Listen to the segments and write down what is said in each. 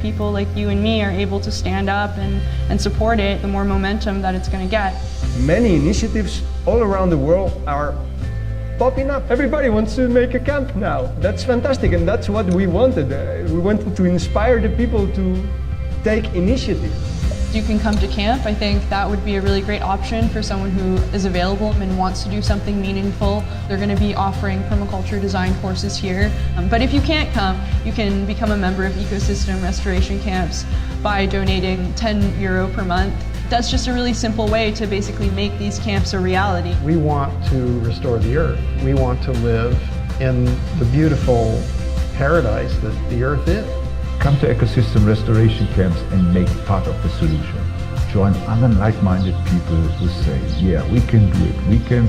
People like you and me are able to stand up and support it, the more momentum that it's going to get. Many initiatives all around the world are popping up. Everybody wants to make a camp now. That's fantastic, and that's what we wanted. We wanted to inspire the people to take initiative. You can come to camp. I think that would be a really great option for someone who is available and wants to do something meaningful. They're going to be offering permaculture design courses here. But if you can't come, you can become a member of ecosystem restoration camps by donating €10 per month. That's just a really simple way to basically make these camps a reality. We want to restore the earth. We want to live in the beautiful paradise that the earth is. Come to ecosystem restoration camps and make part of the solution. Join other like-minded people who say, yeah, we can do it. We can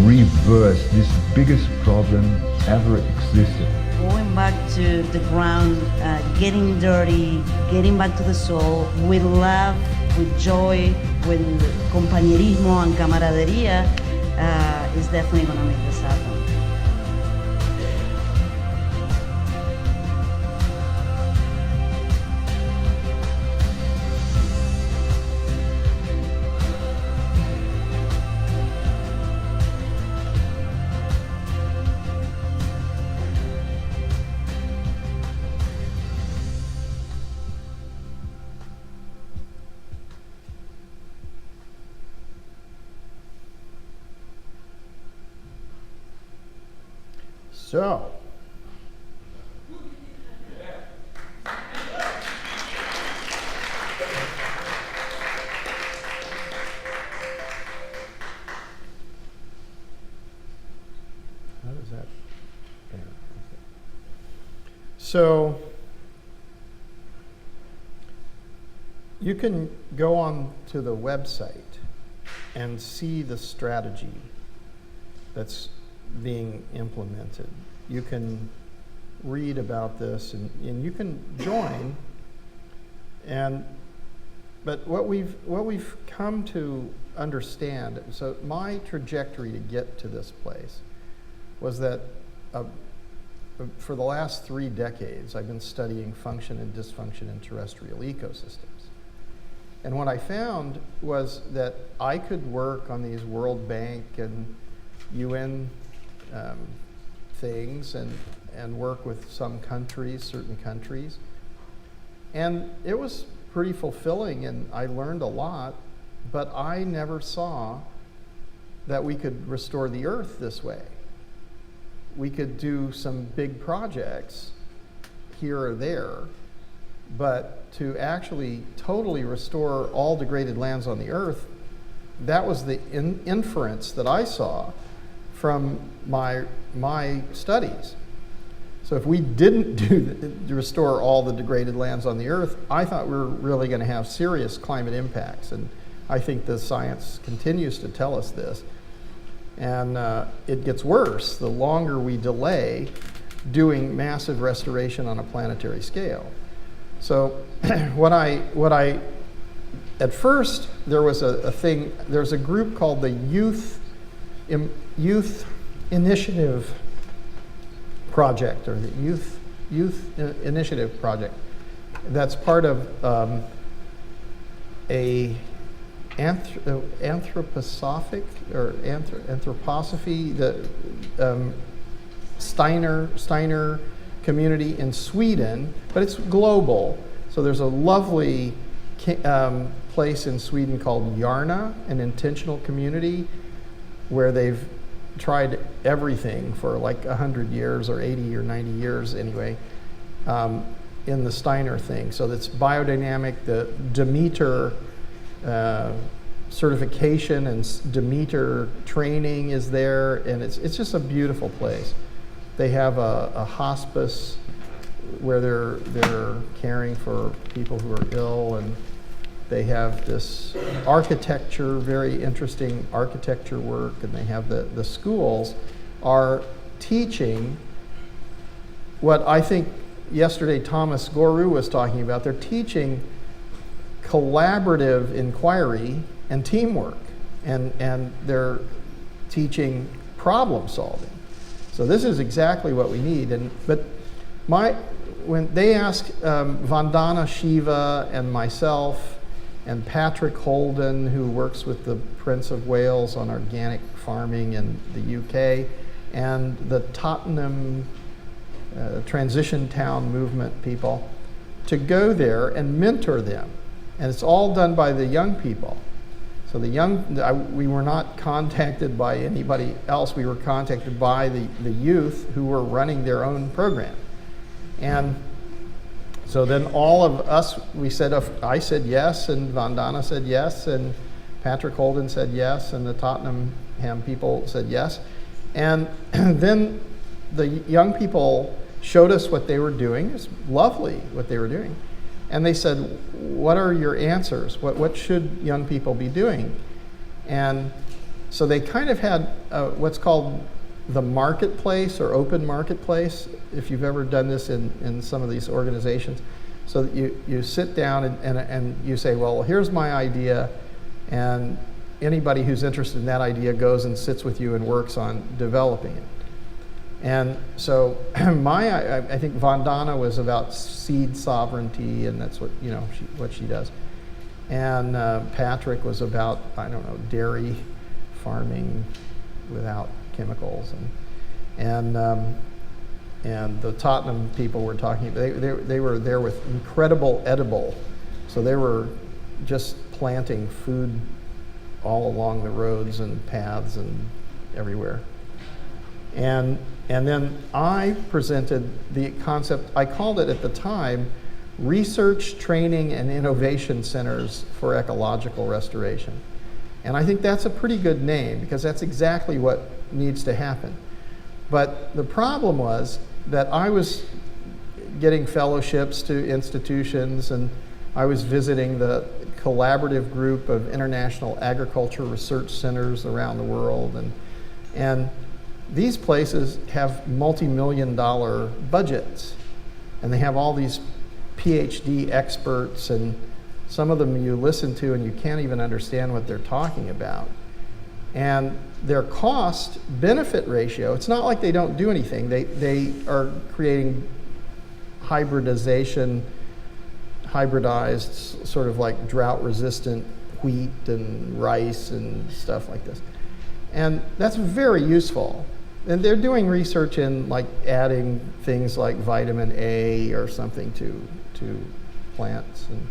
reverse this biggest problem ever existed. Going back to the ground, getting dirty, getting back to the soul, with love, with joy, with compañerismo and camaradería, is definitely going to make this happen. So, how does that? There. Okay. So, you can go on to the website and see the strategy that's being implemented. You can read about this and you can join. But what we've come to understand, so my trajectory to get to this place was that for the last 3 decades I've been studying function and dysfunction in terrestrial ecosystems. And what I found was that I could work on these World Bank and UN things and work with some countries, certain countries. And it was pretty fulfilling and I learned a lot, but I never saw that we could restore the earth this way. We could do some big projects here or there, but to actually totally restore all degraded lands on the earth, that was the inference that I saw from my studies. So if we didn't restore all the degraded lands on the earth, I thought we were really going to have serious climate impacts. And I think the science continues to tell us this. And it gets worse the longer we delay doing massive restoration on a planetary scale. So at first there was there's a group called the Youth Initiative Project, or the Youth Initiative Project. That's part of a anthroposophic or anthroposophy, the Steiner community in Sweden, but it's global. So there's a lovely place in Sweden called Yarna, an intentional community, where they've tried everything for like 100 years or 80 or 90 years anyway, in the Steiner thing. So that's biodynamic, the Demeter certification and Demeter training is there, and it's just a beautiful place. They have a hospice where they're caring for people who are ill, and they have this architecture, very interesting architecture work, and they have the schools are teaching what I think yesterday Thomas Goru was talking about. They're teaching collaborative inquiry and teamwork, and they're teaching problem solving. So this is exactly what we need. But when they asked Vandana Shiva and myself and Patrick Holden, who works with the Prince of Wales on organic farming in the UK, and the Tottenham Transition Town movement people, to go there and mentor them. And it's all done by the young people. So we were not contacted by anybody else. We were contacted by the youth who were running their own program. And so then all of us, I said yes, and Vandana said yes, and Patrick Holden said yes, and the Tottenham people said yes. And then the young people showed us what they were doing. It was lovely what they were doing. And they said, what are your answers? What should young people be doing? And so they kind of had what's called the marketplace or open marketplace, if you've ever done this in some of these organizations. So that you sit down and you say, well, here's my idea, and anybody who's interested in that idea goes and sits with you and works on developing it. And so I think Vandana was about seed sovereignty, and that's what she does. And Patrick was about, I don't know, dairy farming without chemicals. And the Tottenham people were talking, they were there with incredible edible. So they were just planting food all along the roads and paths and everywhere. And then I presented the concept, I called it at the time, Research, Training, and Innovation Centers for Ecological Restoration. And I think that's a pretty good name, because that's exactly what needs to happen. But the problem was that I was getting fellowships to institutions, and I was visiting the collaborative group of international agriculture research centers around the world, and these places have multi-million-dollar budgets, and they have all these PhD experts, and some of them you listen to and you can't even understand what they're talking about. And their cost-benefit ratio, it's not like they don't do anything. They are creating hybridized, sort of like drought-resistant wheat and rice and stuff like this. And that's very useful. And they're doing research in like adding things like vitamin A or something to plants. And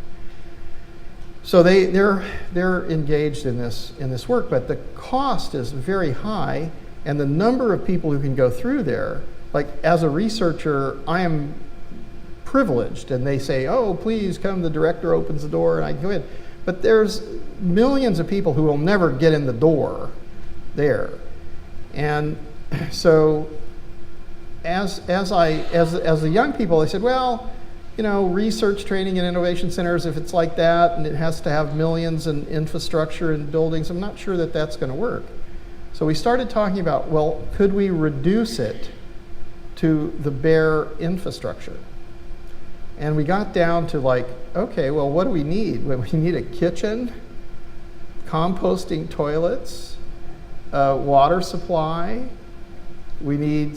so they're engaged in this work, but the cost is very high, and the number of people who can go through there, like as a researcher, I am privileged, and they say, oh, please come, the director opens the door and I can go in. But there's millions of people who will never get in the door there. And so as the young people, they said, well, research, training, and innovation centers, if it's like that, and it has to have millions in infrastructure and buildings, I'm not sure that that's going to work. So we started talking about, well, could we reduce it to the bare infrastructure? And we got down to like, okay, well, what do we need? We need a kitchen, composting toilets, water supply. We need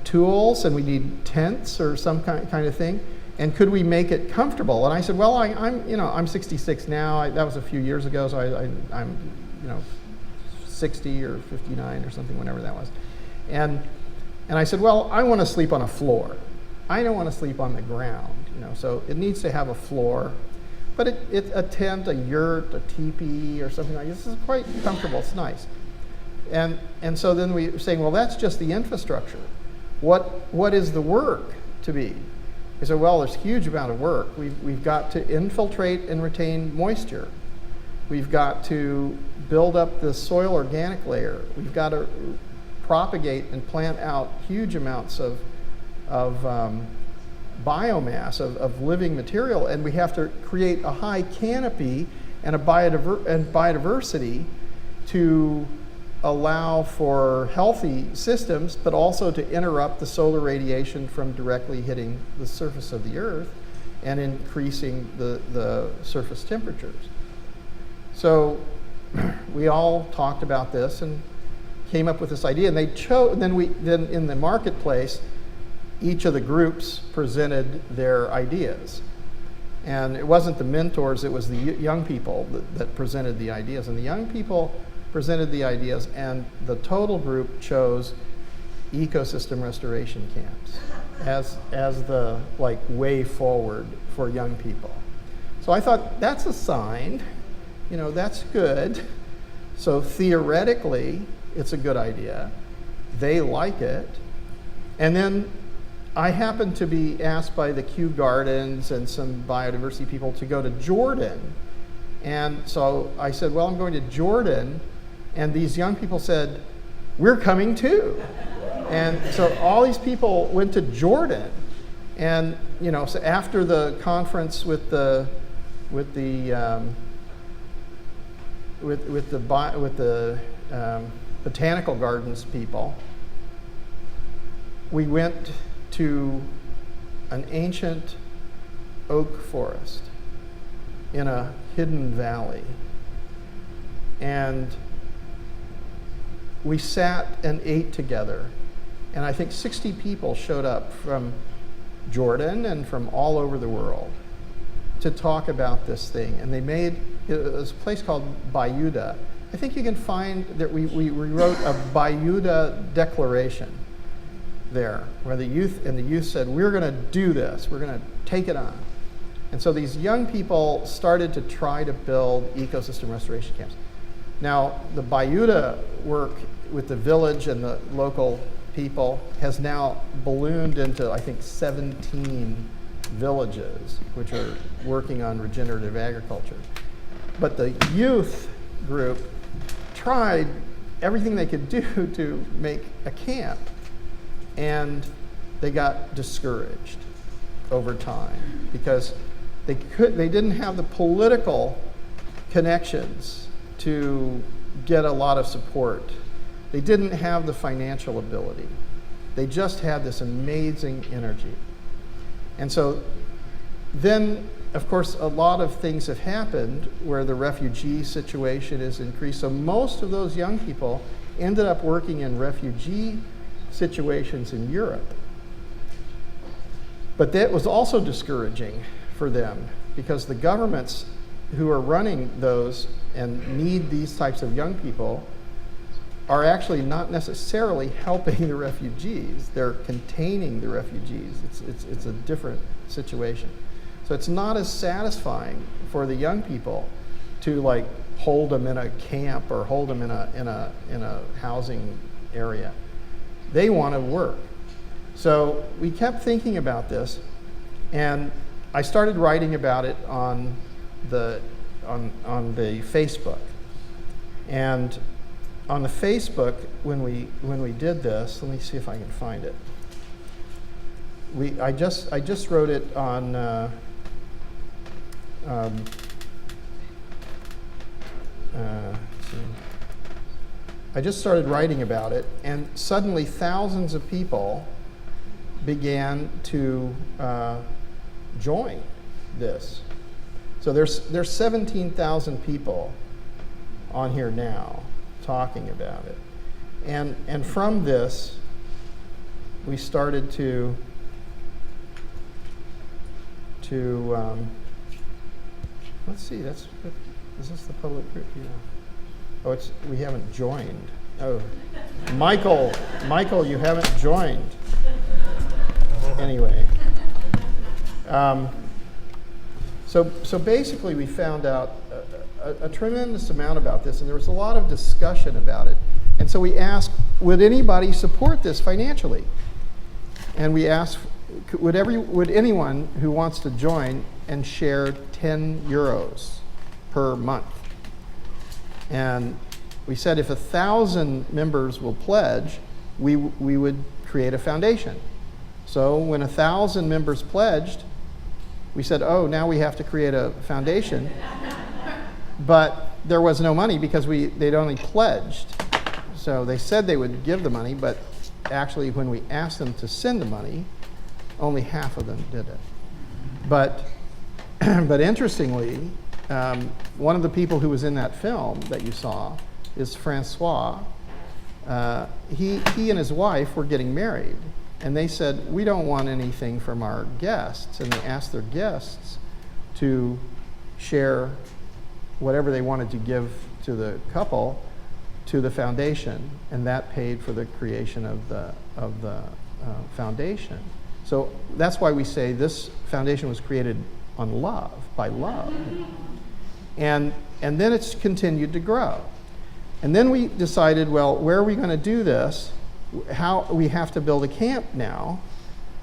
tools, and we need tents or some kind of thing. And could we make it comfortable? And I said, well, I'm 66 now. That was a few years ago, so I'm 60 or 59 or something, whenever that was. And I said, well, I want to sleep on a floor. I don't want to sleep on the ground, so it needs to have a floor. But a tent, a yurt, a teepee, or something like this is quite comfortable. It's nice. And so then we were saying, well, that's just the infrastructure. What is the work to be? He said, well, there's a huge amount of work. We've got to infiltrate and retain moisture. We've got to build up the soil organic layer. We've got to propagate and plant out huge amounts of biomass, of living material, and we have to create a high canopy and biodiversity to allow for healthy systems, but also to interrupt the solar radiation from directly hitting the surface of the Earth and increasing the surface temperatures. So we all talked about this and came up with this idea, and then in the marketplace, each of the groups presented their ideas. And it wasn't the mentors, it was the young people that presented the ideas. And the young people presented the ideas, and the total group chose ecosystem restoration camps as the way forward for young people. So I thought, that's a sign, that's good. So theoretically, it's a good idea. They like it. And then I happened to be asked by the Kew Gardens and some biodiversity people to go to Jordan. And so I said, well, I'm going to Jordan. And these young people said, we're coming too. And so all these people went to Jordan. And, so after the conference with the botanical gardens people, we went to an ancient oak forest in a hidden valley. And we sat and ate together. And I think 60 people showed up from Jordan and from all over the world to talk about this thing. And it was a place called Bayuda. I think you can find that we wrote a Bayuda declaration there, where the youth said, we're going to do this, we're going to take it on. And so these young people started to try to build ecosystem restoration camps. Now, the Bayuda work with the village and the local people has now ballooned into, I think, 17 villages, which are working on regenerative agriculture. But the youth group tried everything they could do to make a camp, and they got discouraged over time because they didn't have the political connections to get a lot of support. They didn't have the financial ability. They just had this amazing energy. And so then, of course, a lot of things have happened where the refugee situation is increased. So most of those young people ended up working in refugee situations in Europe. But that was also discouraging for them because the governments who are running those and need these types of young people are actually not necessarily helping the refugees. They're containing the refugees. It's a different situation. So it's not as satisfying for the young people to hold them in a camp or hold them in a housing area. They want to work. So we kept thinking about this, and I started writing about it on the Facebook. And on the Facebook, when we did this, let me see if I can find it. I just wrote it on I just started writing about it, and suddenly thousands of people began to join this. So there's 17,000 people on here now talking about it. And from this, we started to let's see, is this the public group? Yeah. Oh, we haven't joined. Oh, Michael, you haven't joined. Anyway. So basically we found out a tremendous amount about this, and there was a lot of discussion about it. And so we asked, would anybody support this financially? And we asked, would anyone who wants to join and share 10 euros per month? And we said if 1,000 members will pledge, we would create a foundation. So when 1,000 members pledged, we said, oh, now we have to create a foundation. But there was no money because they'd only pledged. So they said they would give the money, but actually when we asked them to send the money, only half of them did it. But interestingly, one of the people who was in that film that you saw is Francois. He and his wife were getting married, And they said, we don't want anything from our guests. And they asked their guests to share whatever they wanted to give to the couple to the foundation, and that paid for the creation of the foundation. So that's why we say this foundation was created on love, by love. And then it's continued to grow. And then we decided, well, where are we going to do this? How we have to build a camp now,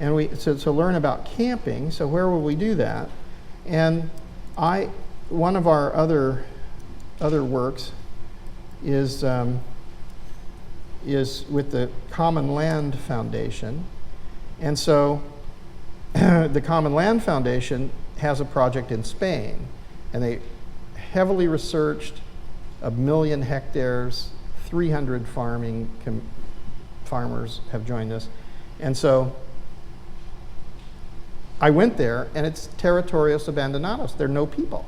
and to learn about camping. So where will we do that? And one of our other works is with the Common Land Foundation. And so the Common Land Foundation has a project in Spain, and they heavily researched 1 million hectares, 300 farmers have joined us. And so I went there, and it's territorios abandonados. There are no people.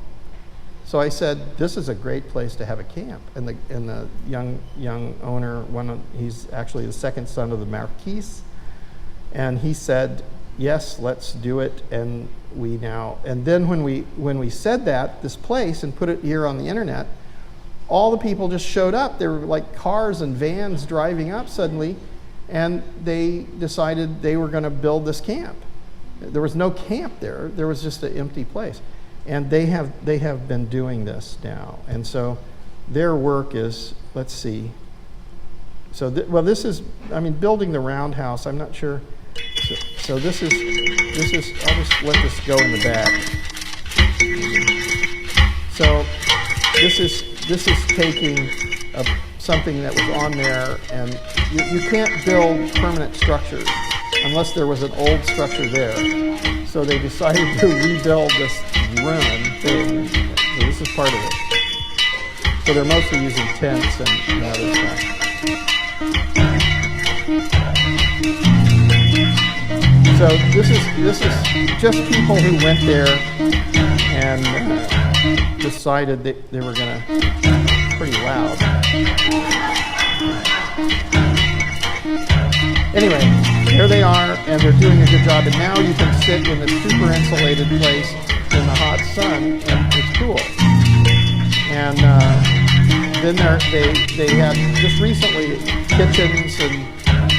So I said, this is a great place to have a camp. And the young owner, he's actually the second son of the Marquis, and he said, yes, let's do it. And then when we said that, this place, and put it here on the internet, all the people just showed up. There were like cars and vans driving up suddenly, and they decided they were going to build this camp. There was no camp there. There was just an empty place. And they have been doing this now. And so their work is, let's see. So, this is, building the roundhouse, I'm not sure. So this is, I'll just let this go in the back. So this is taking something that was on there, and you can't build permanent structures unless there was an old structure there. So they decided to rebuild this ruined thing. So this is part of it. So they're mostly using tents and other stuff. So this is just people who went there and decided that they were going to, pretty loud. Anyway, here they are, and they're doing a good job. And now you can sit in this super insulated place in the hot sun, and it's cool. And then they had just recently kitchens and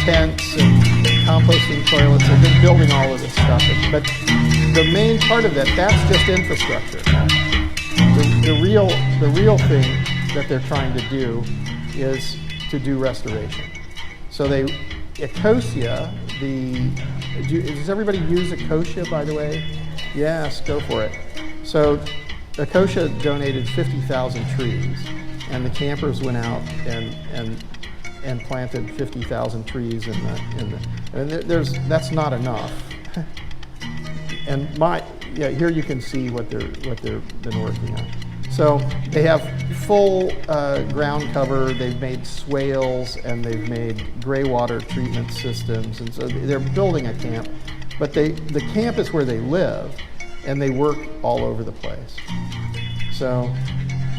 tents and composting toilets. They've been building all of this stuff. But the main part of that's just infrastructure. The real thing that they're trying to do is to do restoration. So Ecosia, does everybody use Ecosia, by the way? Yes, go for it. So Ecosia donated 50,000 trees, and the campers went out and planted 50,000 trees that's not enough. And here you can see what they've been working on. So they have full ground cover. They've made swales, and they've made gray water treatment systems, and so they're building a camp. But the camp is where they live, and they work all over the place. So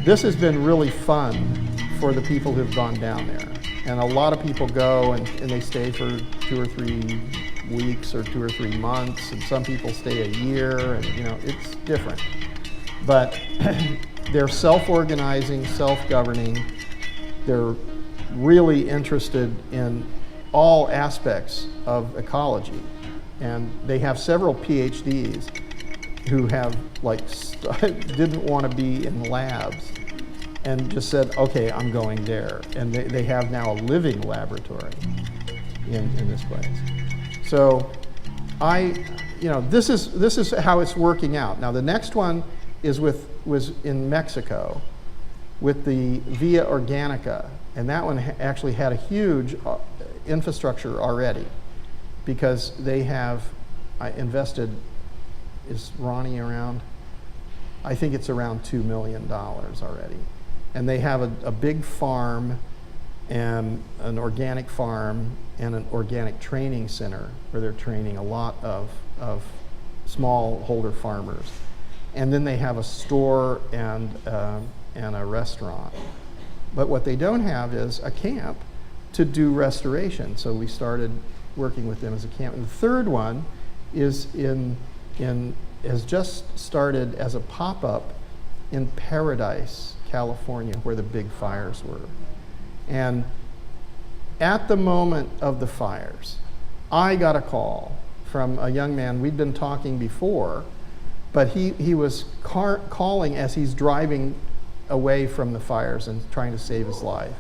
this has been really fun for the people who've gone down there. And a lot of people go and they stay for 2 or 3 weeks or 2 or 3 months, and some people stay a year, and it's different. But they're self-organizing, self-governing. They're really interested in all aspects of ecology. And they have several PhDs who have didn't want to be in labs and just said, okay, I'm going there. And they have now a living laboratory in this place. So this is how it's working out. Now the next one was in Mexico with the Via Organica, and that one actually had a huge infrastructure already, because they have invested, is Ronnie around? I think it's around $2 million already. And they have a big farm and an organic farm and an organic training center where they're training a lot of smallholder farmers. And then they have a store and a restaurant. But what they don't have is a camp to do restoration. So we started working with them as a camp. And the third one is has just started as a pop-up in Paradise, California, where the big fires were. And at the moment of the fires, I got a call from a young man. We'd been talking before, but he was calling as he's driving away from the fires and trying to save his life.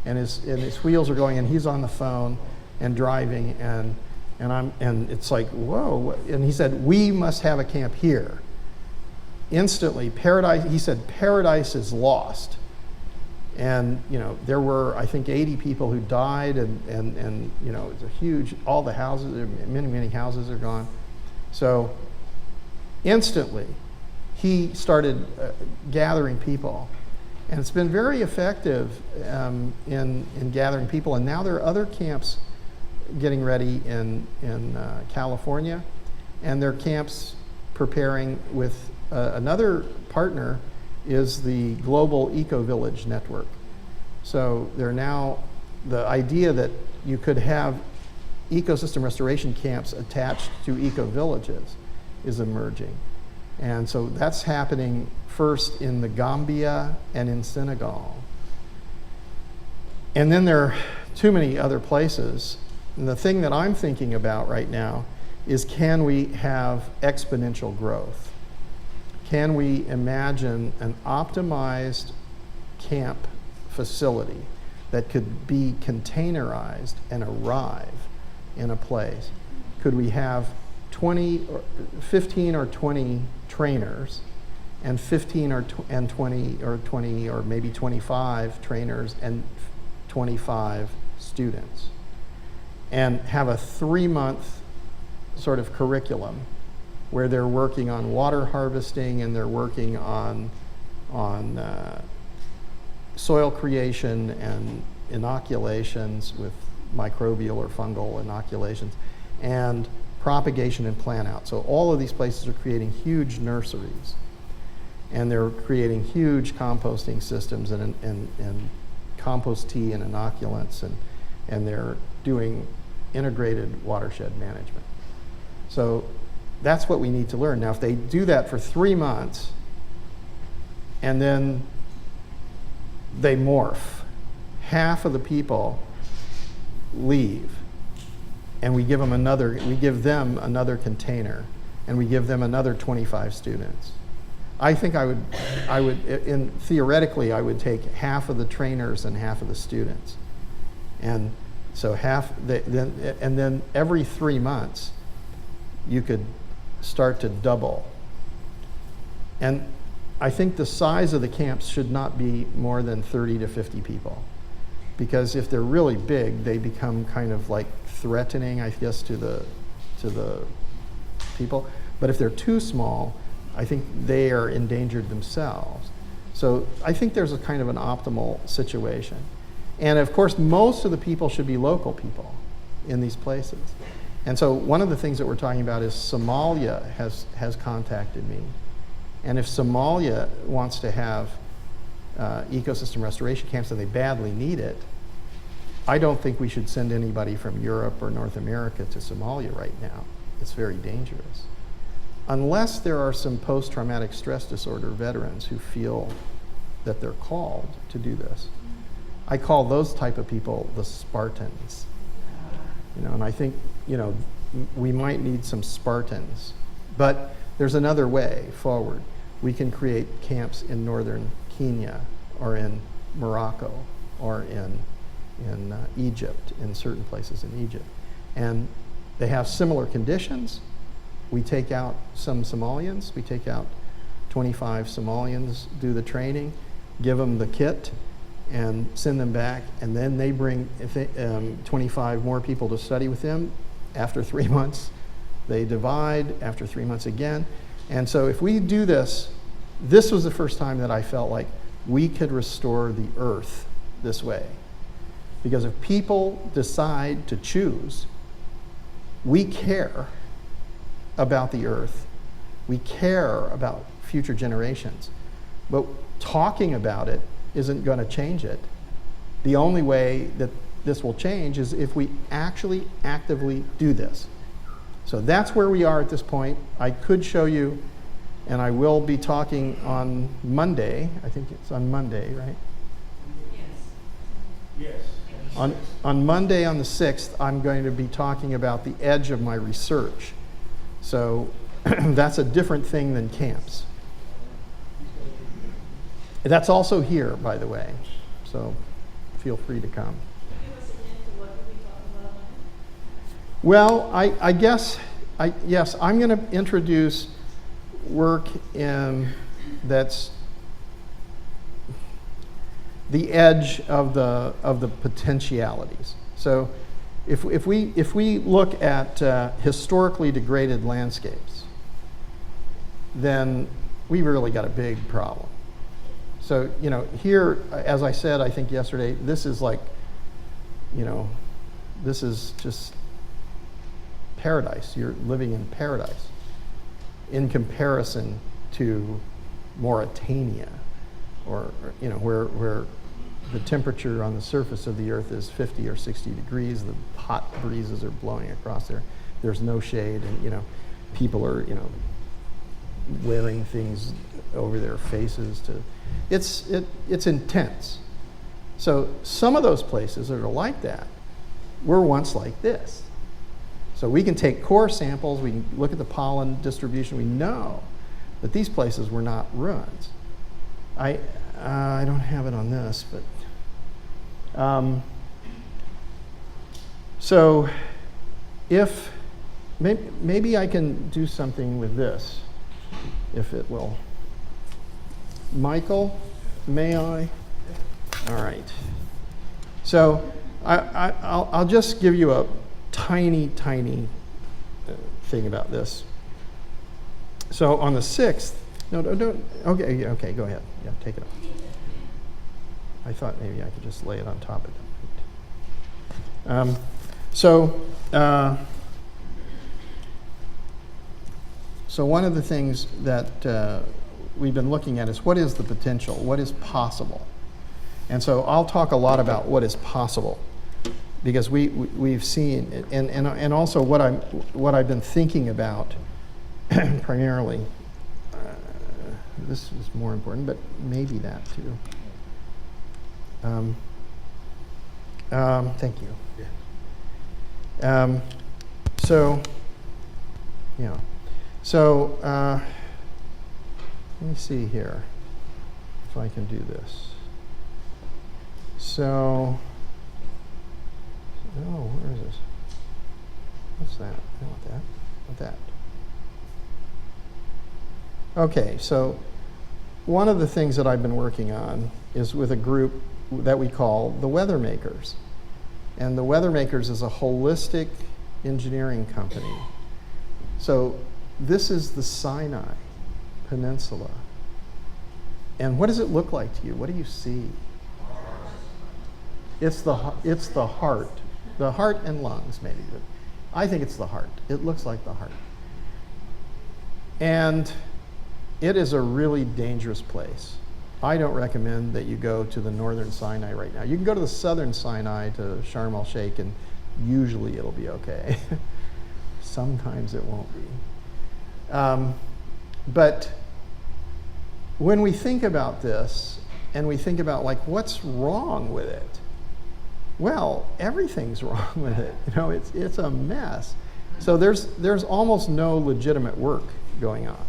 And his wheels are going, and he's on the phone and driving, and it's like, whoa. And he said, we must have a camp here. Instantly, Paradise, he said, Paradise is lost. And, you know, there were, I think, 80 people who died, and you know, it's a huge, all the houses, many houses are gone. So instantly, he started gathering people. And it's been very effective in gathering people. And now there are other camps getting ready in California, and there are camps preparing with another partner is the Global Eco-Village Network. So there are now, the idea that you could have ecosystem restoration camps attached to eco-villages is emerging. And so that's happening first in the Gambia and in Senegal. And then there are too many other places. And the thing that I'm thinking about right now is, can we have exponential growth? Can we imagine an optimized camp facility that could be containerized and arrive in a place? Could we have 15 or 20 trainers and 15 or 20 or maybe 25 trainers and 25 students, and have a 3-month sort of curriculum where they're working on water harvesting, and they're working on soil creation and inoculations with microbial or fungal inoculations, and propagation and plant out. So all of these places are creating huge nurseries, and they're creating huge composting systems and compost tea and inoculants, and they're doing integrated watershed management. So that's what we need to learn. Now, if they do that for 3 months, and then they morph, half of the people leave, and we give them another container, and we give them another 25 students. I think theoretically, I would take half of the trainers and half of the students. And so then every 3 months, you could start to double. And I think the size of the camps should not be more than 30 to 50 people. Because if they're really big, they become kind of like threatening, I guess, to the people. But if they're too small, I think they are endangered themselves. So I think there's a kind of an optimal situation. And of course, most of the people should be local people in these places. And so one of the things that we're talking about is Somalia has contacted me. And if Somalia wants to have ecosystem restoration camps and they badly need it, I don't think we should send anybody from Europe or North America to Somalia right now. It's very dangerous. Unless there are some post-traumatic stress disorder veterans who feel that they're called to do this. I call those type of people the Spartans. You know, and I think, you know, we might need some Spartans. But there's another way forward. We can create camps in northern Kenya or in Morocco or in Egypt, in certain places in Egypt. And they have similar conditions. We take out some Somalians. We take out 25 Somalians, do the training, give them the kit, and send them back. And then they bring 25 more people to study with them. After 3 months, they divide. After 3 months again. And so if we do this, this was the first time that I felt like we could restore the earth this way. Because if people decide to choose, we care about the earth. We care about future generations. But talking about it isn't going to change it. The only way that this will change is if we actually actively do this. So that's where we are at this point. I could show you, and I will be talking on Monday. I think it's on Monday, right? Yes. On Monday, on the 6th, I'm going to be talking about the edge of my research. So that's a different thing than camps. That's also here, by the way. So feel free to come. Well, I guess, yes, I'm going to introduce work that's the edge of the potentialities. So if we look at historically degraded landscapes, then we've really got a big problem. So, you know, here, as I said, I think yesterday, this is like, you know, this is just paradise. You're living in paradise in comparison to Mauritania, or you know, where the temperature on the surface of the earth is 50 or 60 degrees, the hot breezes are blowing across there, there's no shade, and you know, people are, you know, wearing things over their faces to, it's intense. So some of those places that are like that were once like this. So we can take core samples, we can look at the pollen distribution, we know that these places were not ruins. I don't have it on this, but so if maybe I can do something with this, if it will. Michael, may I? All right. So I'll just give you a tiny thing about this. So on the 6th, no, don't, okay, go ahead. Yeah, take it off. I thought maybe I could just lay it on top of it. So one of the things that we've been looking at is what is the potential, what is possible. And so I'll talk a lot about what is possible, because we've seen, and also what I've been thinking about primarily. This is more important, but maybe that too. Thank you. So, yeah. So let me see here if I can do this. So, oh, where is this? What's that? I want that. I want that. Okay, so one of the things that I've been working on is with a group that we call the Weathermakers. And the Weathermakers is a holistic engineering company. So this is the Sinai Peninsula. And what does it look like to you? What do you see? It's the heart. The heart and lungs, maybe. But I think it's the heart. It looks like the heart. And it is a really dangerous place. I don't recommend that you go to the northern Sinai right now. You can go to the southern Sinai, to Sharm el-Sheikh, and usually it'll be okay. Sometimes it won't be. But when we think about this, and we think about like what's wrong with it, well, everything's wrong with it. You know, it's a mess. So there's almost no legitimate work going on.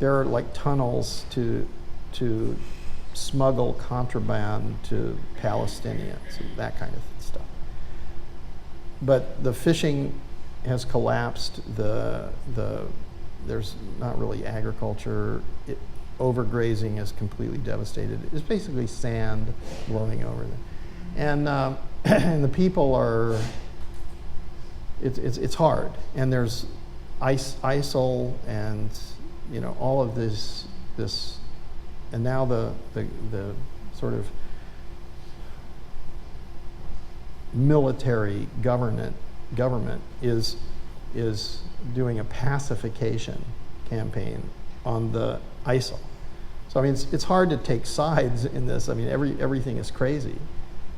There are like tunnels to smuggle contraband to Palestinians and that kind of stuff. But the fishing has collapsed. There's not really agriculture. Overgrazing is completely devastated. It's basically sand blowing over there. And and the people are, it's hard. And there's ISIL and, you know, all of this, and now the sort of military government is doing a pacification campaign on the ISIL. So I mean, it's hard to take sides in this. I mean, everything is crazy.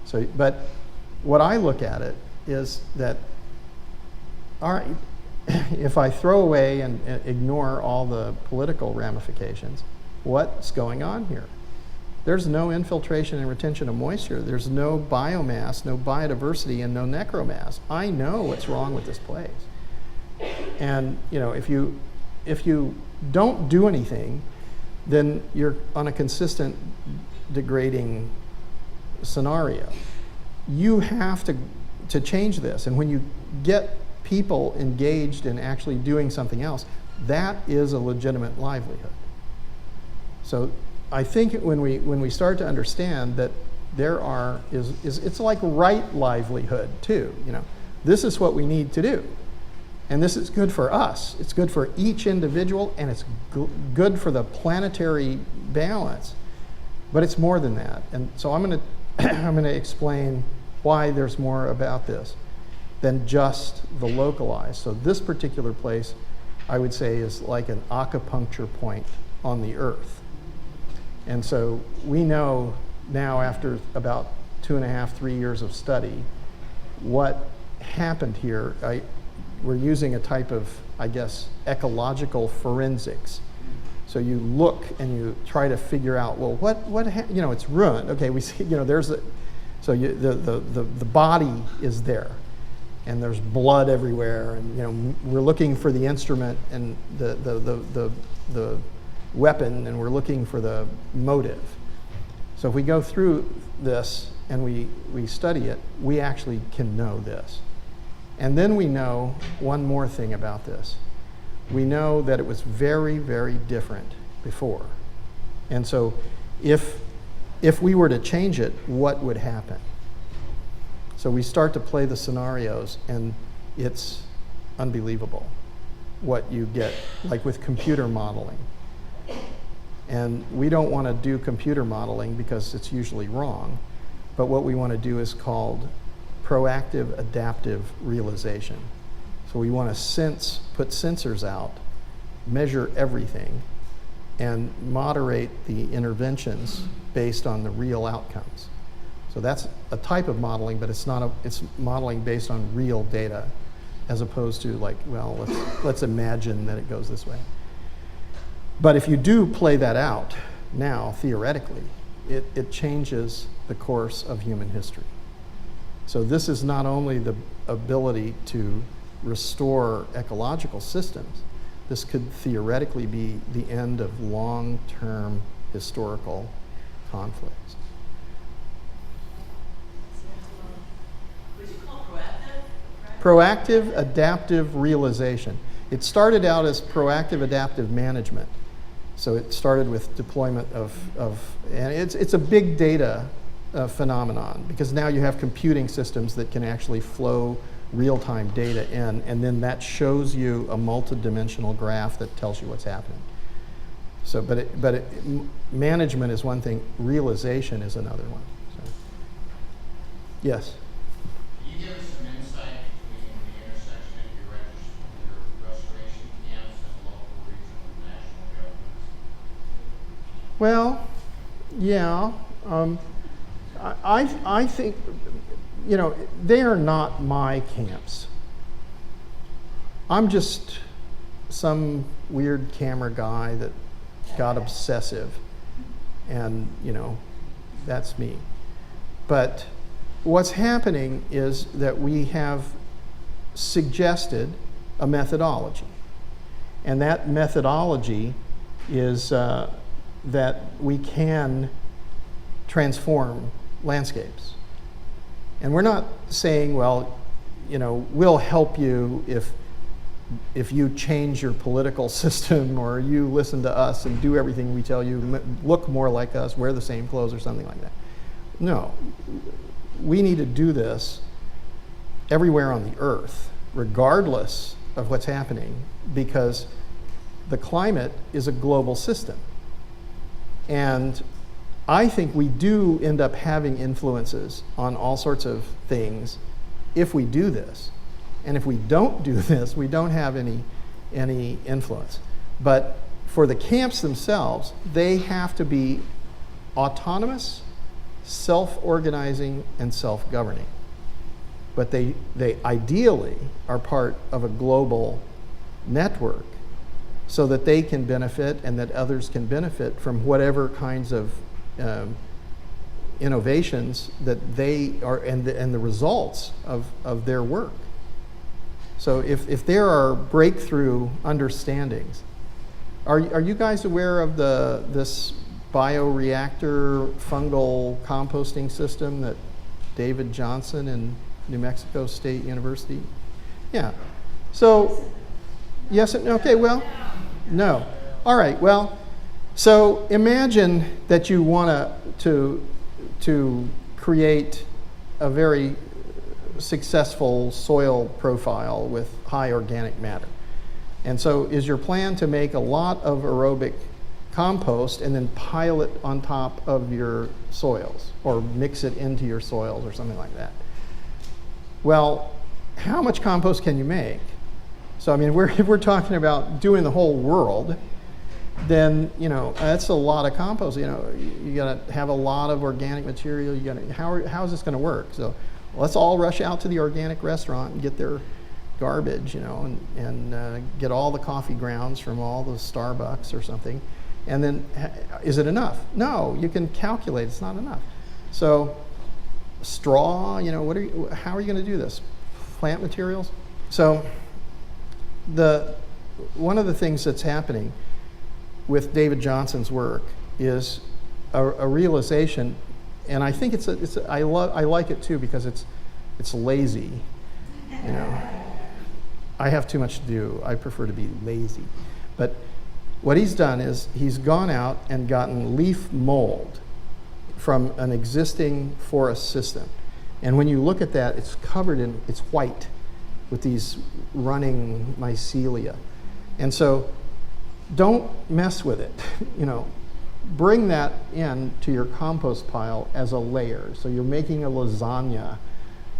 So, but what I look at it is that, all right, if I throw away and ignore all the political ramifications, what's going on here? There's no infiltration and retention of moisture. There's no biomass, no biodiversity, and no necromass. I know what's wrong with this place. And if you don't do anything, then you're on a consistent degrading scenario. You have to change this. And when you get people engaged in actually doing something else, that is a legitimate livelihood. So I think when we start to understand that it's like right livelihood too. This is what we need to do, and this is good for us. It's good for each individual, and it's good for the planetary balance. But it's more than that, and so I'm going to explain why there's more about this than just the localized. So this particular place, I would say, is like an acupuncture point on the Earth. And so we know now, after about 2.5, 3 years of study, what happened here. We're using a type of, I guess, ecological forensics. So you look and you try to figure out, well, it's ruined. Okay, we see, the body is there, and there's blood everywhere, and we're looking for the instrument and the weapon, and we're looking for the motive. So if we go through this and we study it, we actually can know this. And then we know one more thing about this. We know that it was very, very different before. And so if we were to change it, what would happen? So we start to play the scenarios, and it's unbelievable what you get, like with computer modeling. And we don't want to do computer modeling because it's usually wrong, but what we want to do is called proactive adaptive realization. So we want to put sensors out, measure everything, and moderate the interventions based on the real outcomes. So that's a type of modeling, but it's modeling based on real data, as opposed to let's imagine that it goes this way. But if you do play that out now, theoretically, it changes the course of human history. So this is not only the ability to restore ecological systems, this could theoretically be the end of long-term historical conflicts. Would you call proactive? Proactive adaptive realization. It started out as proactive adaptive management. So it started with deployment and it's a big data phenomenon, because now you have computing systems that can actually flow real-time data in, and then that shows you a multidimensional graph that tells you what's happening. So, management is one thing, realization is another one. So, yes? Can you give us some insight between the intersection of your restoration camps and local, regional, and national governments? Well, yeah. I think, they are not my camps. I'm just some weird camera guy that got obsessive, and that's me. But what's happening is that we have suggested a methodology, and that methodology is that we can transform landscapes. And we're not saying, well, we'll help you if you change your political system, or you listen to us and do everything we tell you, look more like us, wear the same clothes, or something like that. No, we need to do this everywhere on the earth, regardless of what's happening, because the climate is a global system. And I think we do end up having influences on all sorts of things if we do this. And if we don't do this, we don't have any influence. But for the camps themselves, they have to be autonomous, self-organizing, and self-governing. but they ideally are part of a global network so that they can benefit and that others can benefit from whatever kinds of innovations that they are and the results of their work. So if there are breakthrough understandings, are you guys aware of this bioreactor fungal composting system that David Johnson in New Mexico State University? Yeah. So, yes, okay, well, no. All right, well, so imagine that you want to create a very successful soil profile with high organic matter. And so is your plan to make a lot of aerobic compost and then pile it on top of your soils or mix it into your soils or something like that? Well, how much compost can you make? So I mean, if we're talking about doing the whole world, then that's a lot of compost. You got to have a lot of organic material. You got to how is this going to work? So let's all rush out to the organic restaurant and get their garbage, and get all the coffee grounds from all the Starbucks or something. And then, is it enough? No, you can calculate it's not enough. So straw, how are you going to do this? Plant materials? So one of the things that's happening with David Johnson's work is a realization, and I think I like it too because it's lazy. I have too much to do. I prefer to be lazy. But what he's done is he's gone out and gotten leaf mold from an existing forest system. And when you look at that, it's white with these running mycelia. And so don't mess with it. Bring that in to your compost pile as a layer. So you're making a lasagna,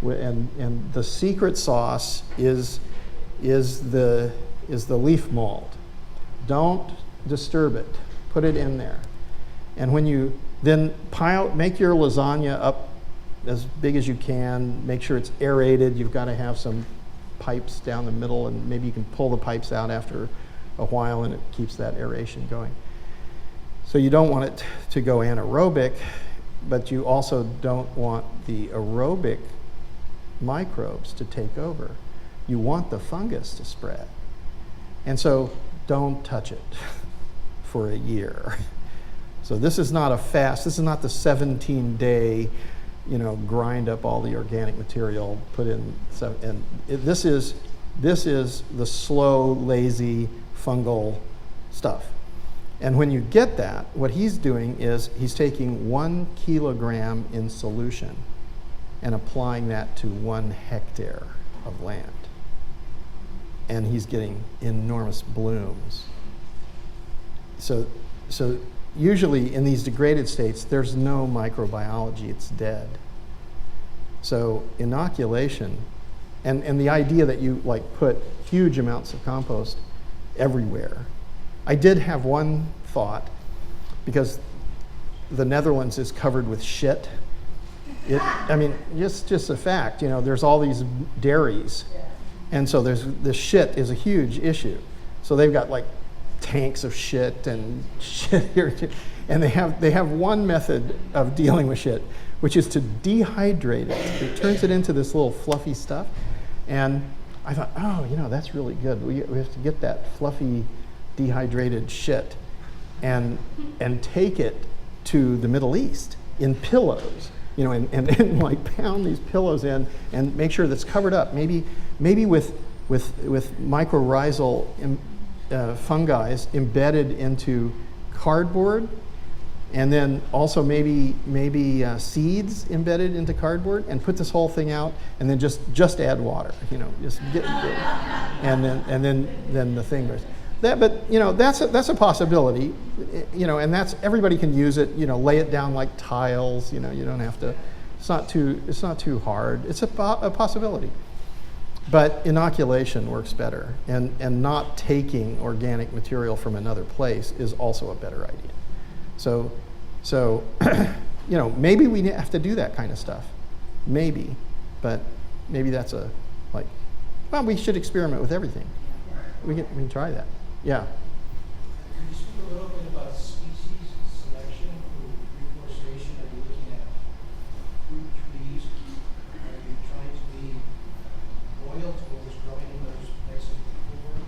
and the secret sauce is the leaf mold. Don't disturb it. Put it in there. And when you then make your lasagna up as big as you can. Make sure it's aerated. You've got to have some pipes down the middle, and maybe you can pull the pipes out after a while, and it keeps that aeration going. So you don't want it to go anaerobic, but you also don't want the aerobic microbes to take over. You want the fungus to spread. And so don't touch it for a year. So this is not this is not the 17-day, grind up all the organic material, put in, this is the slow, lazy, fungal stuff. And when you get that, what he's doing is he's taking 1 kilogram in solution and applying that to 1 hectare of land. And he's getting enormous blooms. So usually in these degraded states, there's no microbiology, it's dead. So inoculation, and the idea that you put huge amounts of compost everywhere. I did have one thought, because the Netherlands is covered with shit. Just a fact, there's all these dairies. And so the shit is a huge issue. So they've got tanks of shit and shit here, and they have one method of dealing with shit, which is to dehydrate it. It turns it into this little fluffy stuff. And I thought, that's really good. We have to get that fluffy, dehydrated shit and take it to the Middle East in pillows, and pound these pillows in and make sure that's covered up. Maybe with mycorrhizal fungi embedded into cardboard, and then also maybe seeds embedded into cardboard, and put this whole thing out, and then just add water, just get and then the thing goes. That's a possibility, and everybody can use it. Lay it down like tiles. You don't have to. It's not too hard. It's a possibility. But inoculation works better, and not taking organic material from another place is also a better idea. So maybe we have to do that kind of stuff, maybe, but maybe that's well, we should experiment with everything. We can try that. Yeah. Could you speak a little bit about species selection for reforestation? Are you looking at fruit trees? Are you trying to be loyal to what was growing in those places before?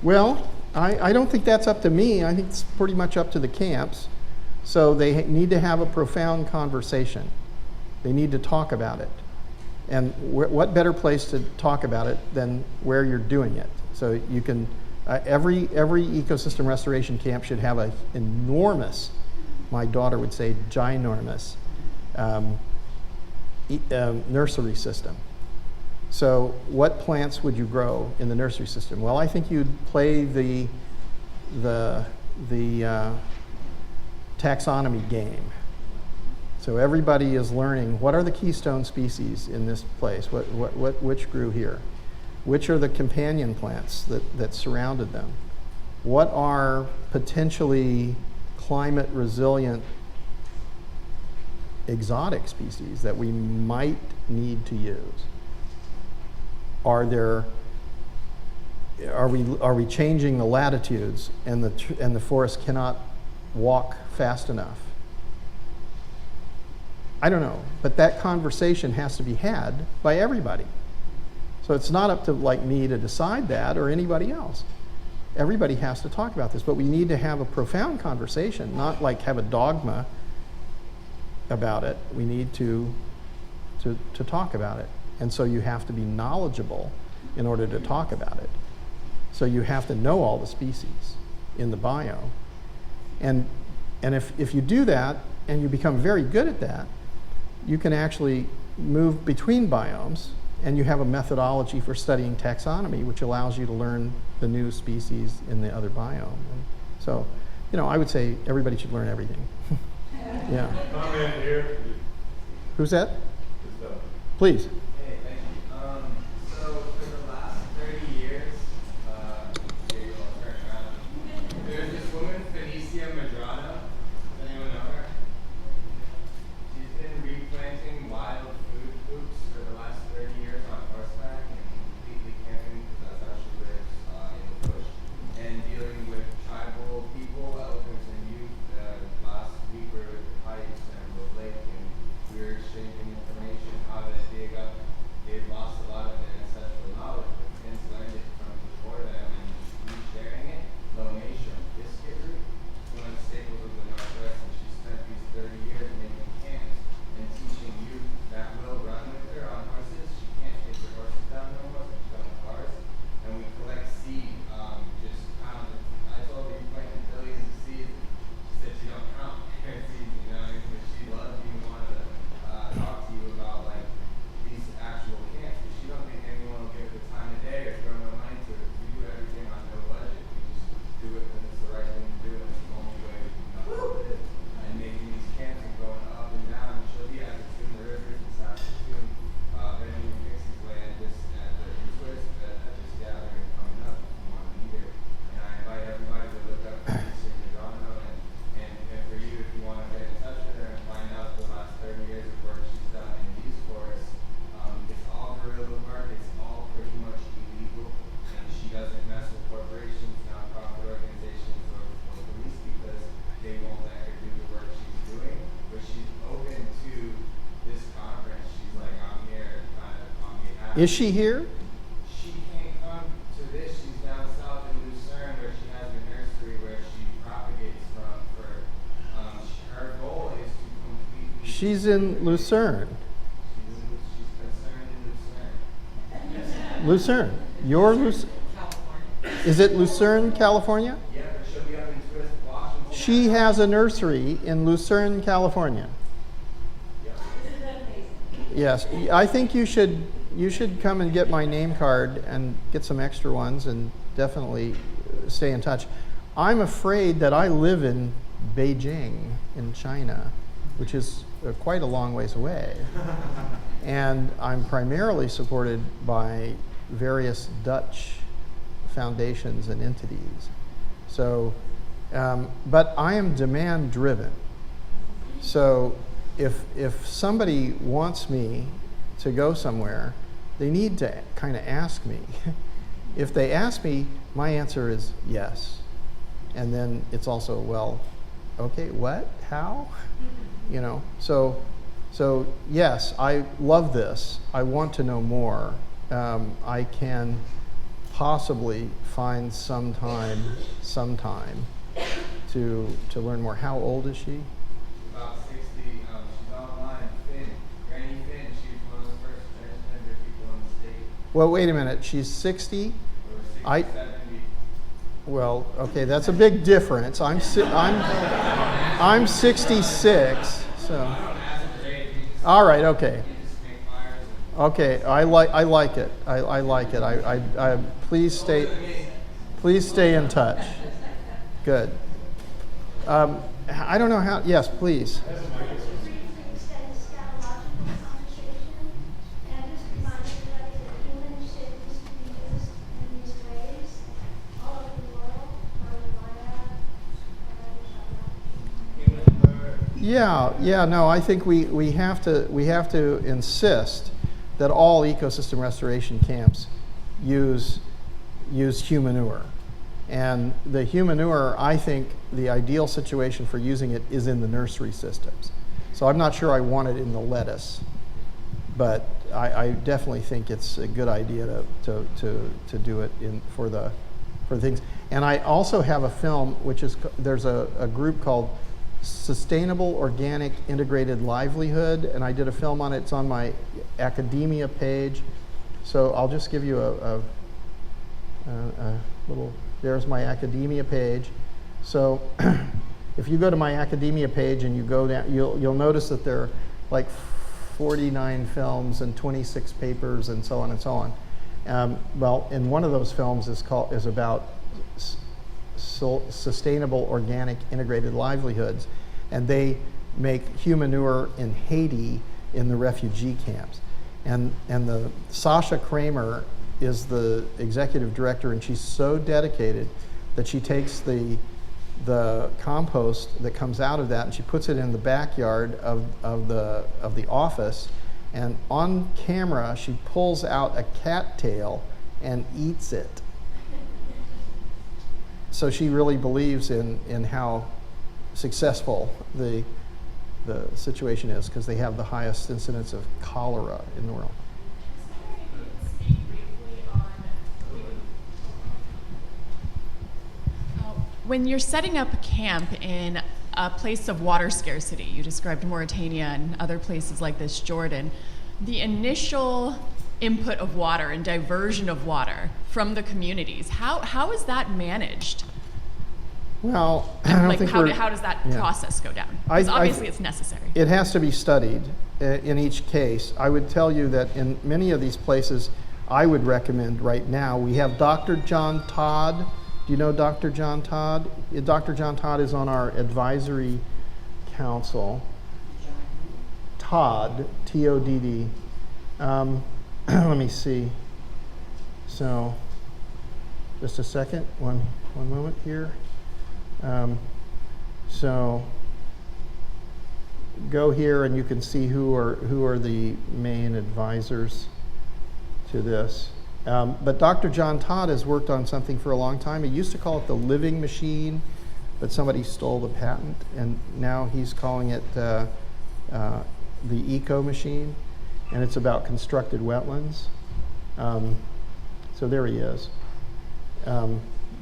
Well, I don't think that's up to me. I think it's pretty much up to the camps. So they need to have a profound conversation. They need to talk about it. And what better place to talk about it than where you're doing it? So you can, every ecosystem restoration camp should have an enormous, my daughter would say ginormous, nursery system. So what plants would you grow in the nursery system? Well, I think you'd play the taxonomy game. So everybody is learning what are the keystone species in this place, which grew here, which are the companion plants that surrounded them, what are potentially climate resilient exotic species that we might need to use. Are we changing the latitudes and the forest cannot walk fast enough? I don't know, but that conversation has to be had by everybody. So it's not up to me to decide that or anybody else. Everybody has to talk about this, but we need to have a profound conversation, not have a dogma about it. We need to talk about it. And so you have to be knowledgeable in order to talk about it. So you have to know all the species in the biome. And if you do that and you become very good at that, you can actually move between biomes, and you have a methodology for studying taxonomy, which allows you to learn the new species in the other biome. And so, I would say everybody should learn everything. Yeah. Comment here. Who's that? Please. Hey, thank you. So for the last 30 years, here you all turn around. There's this woman, Phoenicia Madrano. Does anyone know her? She's been replanting wild food coops for the last 30 years on horseback and completely camping because that's how she lives in the bush. And dealing with tribal people, elephants and youth. Last week we were with the pipes and the lake, and we were exchanging information how to dig up. They've lost a lot of their ancestral knowledge, but kids learned it from before them, and resharing it. Lonation, biscuit root, one of the staples of the Northwest, and she spent these 30 years making camps and teaching youth that will run with her on horses. She can't take her horses down no more, so she's on cars. And we collect seed, just pounds. I told her you planted billions of seeds. She said she don't count seeds, but she loves you and wanted to talk to you about these actual camps. But she don't think anyone will give it the time of day or throw no money to it. We do everything on no budget. We just do it when it's the right thing to do, and it's the only way we can know what it is. And making these camps and going up and down. And she'll be at the Tune Rivers in Saskatoon, Benjamin Pixie's land, just at the twist at this gathering coming up if you want to meet her. And I invite everybody to look up Phoenicia Madrano and for you, if you want to get in touch with her and find out the last 30 years of work she's done in these forests. It's all guerrilla work, it's all pretty much illegal, and she doesn't mess with corporations, nonprofit organizations, or police because they won't let her do the work she's doing. But she's open to this conference. She's like, I'm here kind of on behalf. Is she here? She can't come to this. She's down south in Lucerne where she has a nursery where she propagates from. Her goal is to completely. She's in Lucerne. She's concerned in Lucerne. Lucerne. Your Lucerne. Is it Lucerne, California? Yeah, but she'll be up in Twist, Washington. She has a nursery in Lucerne, California. Yes, I think you should come and get my name card and get some extra ones and definitely stay in touch. I'm afraid that I live in Beijing in China, which is quite a long ways away. And I'm primarily supported by various Dutch foundations and entities. So, but I am demand driven. So if somebody wants me to go somewhere, they need to kind of ask me. If they ask me, my answer is yes. And then it's also, well, okay, what? How? You know, so yes, I love this. I want to know more. I can possibly find some time to learn more. How old is she? About 60. She's online. Finn. Granny Finn. She's one of the first transgender people in the state. Well, wait a minute. She's 60? Or 60, 70. Well, okay, that's a big difference. I'm 66, so. All right, okay. Okay, I like it. I like it. I please stay in touch. Good. I don't know how. Yes, please. Yeah, no, I think we have to insist that all ecosystem restoration camps use humanure. And the humanure, I think the ideal situation for using it is in the nursery systems. So I'm not sure I want it in the lettuce, but I definitely think it's a good idea to do it for things. And I also have a film, which is, there's a group called Sustainable Organic Integrated Livelihood, and I did a film on it. It's on my academia page. So I'll just give you a little, there's my academia page. So if you go to my academia page and you go down, you'll notice that there are like 49 films and 26 papers and so on and so on. Well, and one of those films is about sustainable organic integrated livelihoods, and they make humanure in Haiti in the refugee camps. And the Sasha Kramer is the executive director, and she's so dedicated that she takes the compost that comes out of that and she puts it in the backyard of the office, and on camera she pulls out a cattail and eats it. So she really believes in how successful the situation is, because they have the highest incidence of cholera in the world. Speak briefly on when you're setting up a camp in a place of water scarcity. You described Mauritania and other places like this, Jordan. The initial input of water and diversion of water from the communities, how is that managed? Well, I don't think how does that process go down? Because obviously it's necessary. It has to be studied in each case. I would tell you that in many of these places, I would recommend right now, we have Dr. John Todd. Do you know Dr. John Todd? Dr. John Todd is on our advisory council. Todd, T-O-D-D. Let me see. So, just a second, one moment here. So, go here and you can see who are the main advisors to this. But Dr. John Todd has worked on something for a long time. He used to call it the living machine, but somebody stole the patent, and now he's calling it the eco machine, and it's about constructed wetlands. So there he is.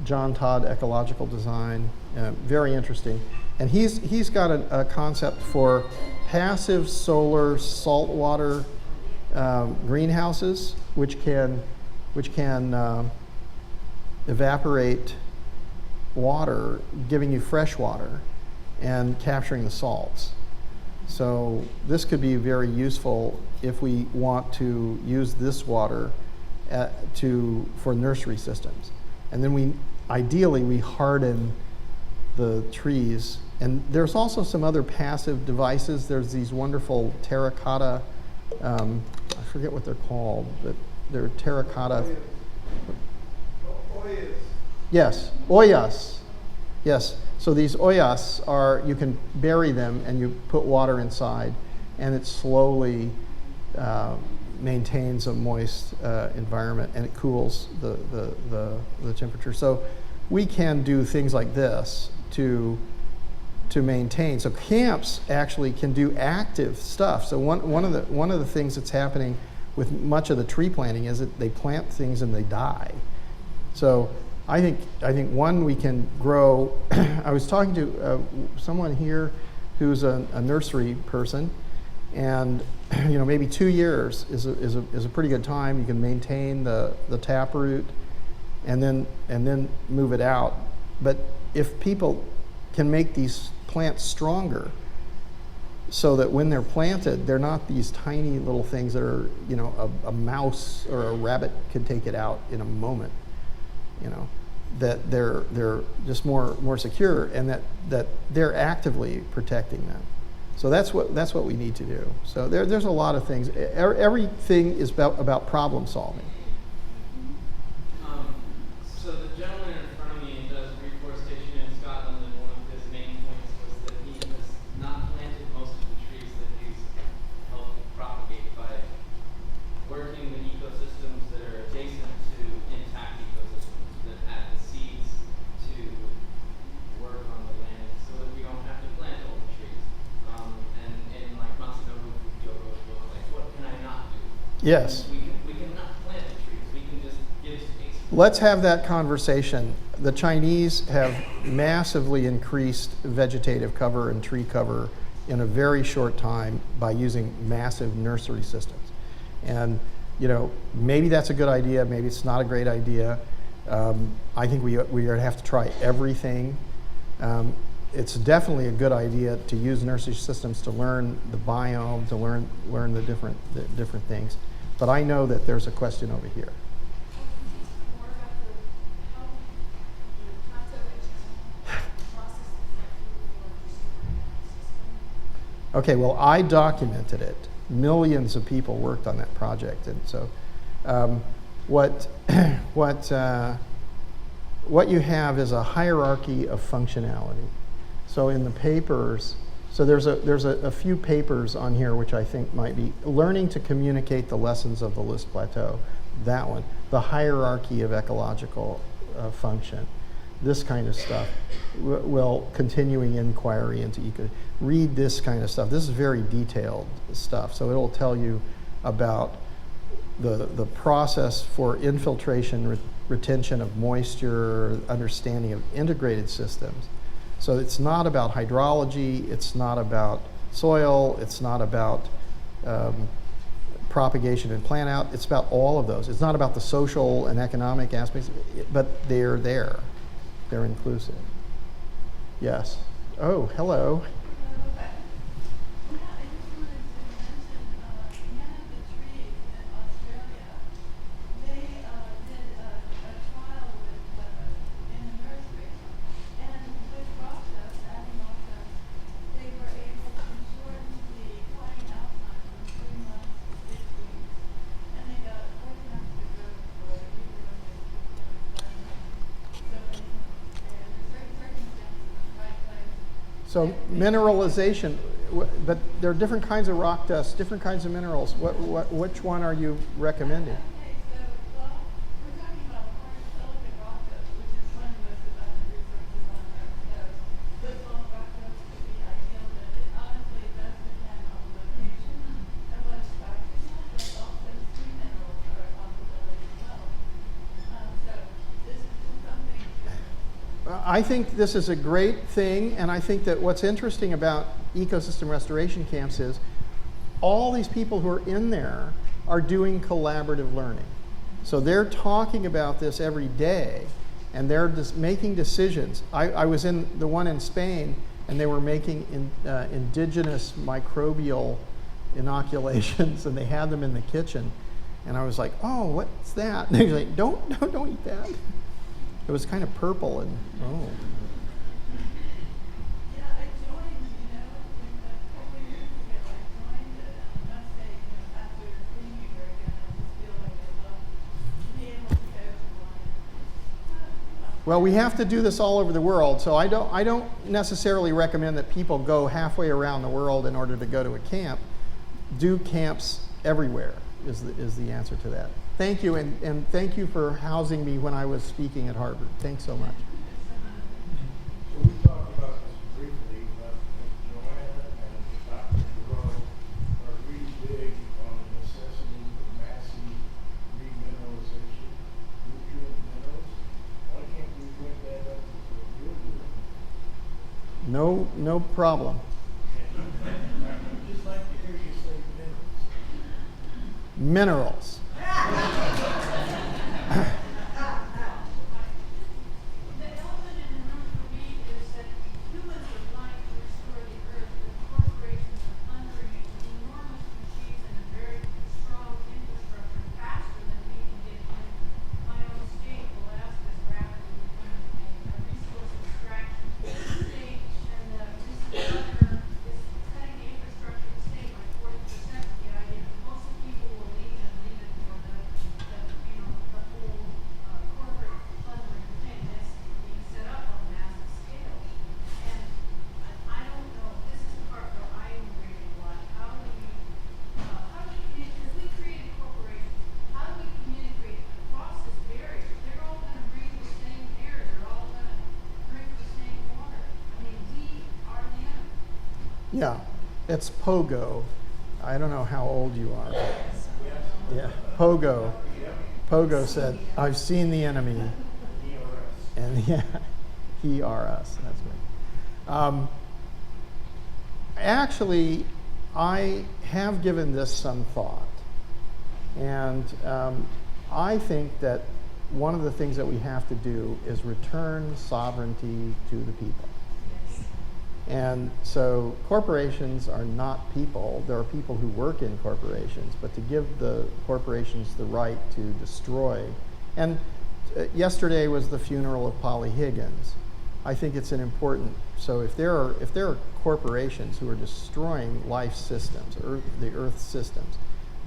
John Todd, ecological design, very interesting. And he's got a concept for passive solar saltwater greenhouses, which can evaporate water, giving you fresh water and capturing the salts. So this could be very useful if we want to use this water for nursery systems. And then ideally we harden the trees. And there's also some other passive devices. There's these wonderful terracotta, I forget what they're called, but they're terracotta. Oyas. Yes, oyas. Yes, so these oyas you can bury them and you put water inside, and it slowly maintains a moist environment, and it cools the temperature. So we can do things like this to maintain. So camps actually can do active stuff. So one of the things that's happening with much of the tree planting is that they plant things and they die. So I think one, we can grow. I was talking to someone here who's a nursery person, and maybe 2 years is a pretty good time. You can maintain the taproot and then move it out. But if people can make these plants stronger, so that when they're planted, they're not these tiny little things that are, a mouse or a rabbit could take it out in a moment, that they're just more secure, and that they're actively protecting them. So that's what we need to do. So there's a lot of things. Everything is about problem solving. So the gentleman in front of me does reforestation in Scotland, and one of his main points was that he has not planted most of the trees that he's helped propagate by working with ecosystems that are adjacent to intact ecosystems that add the seeds to work on the land so that we don't have to plant all the trees. And in like Masanobu Fukioko's book, like, what can I not do? Yes. We can not plant the trees. We can just give space. Let's have that conversation. The Chinese have massively increased vegetative cover and tree cover in a very short time by using massive nursery systems. And maybe that's a good idea, maybe it's not a great idea. I think we are going to have to try everything. It's definitely a good idea to use nursery systems to learn the biome, to learn the different things. But I know that there's a question over here. Okay, well, I documented it. Millions of people worked on that project, and so what you have is a hierarchy of functionality. So in the papers, so there's a few papers on here which I think might be learning to communicate the lessons of the List Plateau. That one, the hierarchy of ecological function. This kind of stuff. Well, continuing inquiry into read this kind of stuff. This is very detailed stuff. So it'll tell you about the process for infiltration, retention of moisture, understanding of integrated systems. So it's not about hydrology, it's not about soil, it's not about propagation and plant out, it's about all of those. It's not about the social and economic aspects, but they're there. They're inclusive. Yes. Oh, hello. So mineralization, but there are different kinds of rock dust, different kinds of minerals. Which one are you recommending? I think this is a great thing, and I think that what's interesting about ecosystem restoration camps is all these people who are in there are doing collaborative learning. So they're talking about this every day, and they're just making decisions. I was in the one in Spain, and they were making indigenous microbial inoculations, and they had them in the kitchen. And I was like, oh, what's that? And they were like, don't eat that. It was kind of purple and oh. Yeah, I joined, a couple of years ago, I joined it, and I must say, after being here again, I just feel like I love being able to go to one. Well, we have to do this all over the world, so I don't necessarily recommend that people go halfway around the world in order to go to a camp. Do camps everywhere. is the answer to that. Thank you, and thank you for housing me when I was speaking at Harvard. Thanks so much. So we talked about this briefly, but Joanna and Dr. Giroux are really big on the necessity of massive remineralization, nutrient minerals. Why can't we link that up with what you're doing? No problem. I'd just like to hear you say minerals. Minerals. The elephant in the room for me is that humans are trying to restore the earth, but corporations are plundering it with enormous machines and a very strong infrastructure faster than we can get in. My own state, Alaska, is rapidly becoming a resource extraction state, and the recent governor is cutting the infrastructure of the state by 40% with the idea that most of the people will leave and leave it for the whole corporate plundering thing that's being set up on a massive scale. And I don't know, this is the part where I am really like, how do we communicate, because we created corporations, how do we communicate across this barrier? They're all gonna breathe the same air, they're all gonna drink the same water. I mean, we are the enemy. Yeah, it's Pogo. I don't know how old you are. But yeah, Pogo. Pogo said, "I've seen the enemy." And yeah, he are us. That's right. Actually, I have given this some thought, and I think that one of the things that we have to do is return sovereignty to the people. And so corporations are not people. There are people who work in corporations, but to give the corporations the right to destroy. And yesterday was the funeral of Polly Higgins. I think it's an important, so if there are corporations who are destroying life systems, the earth systems,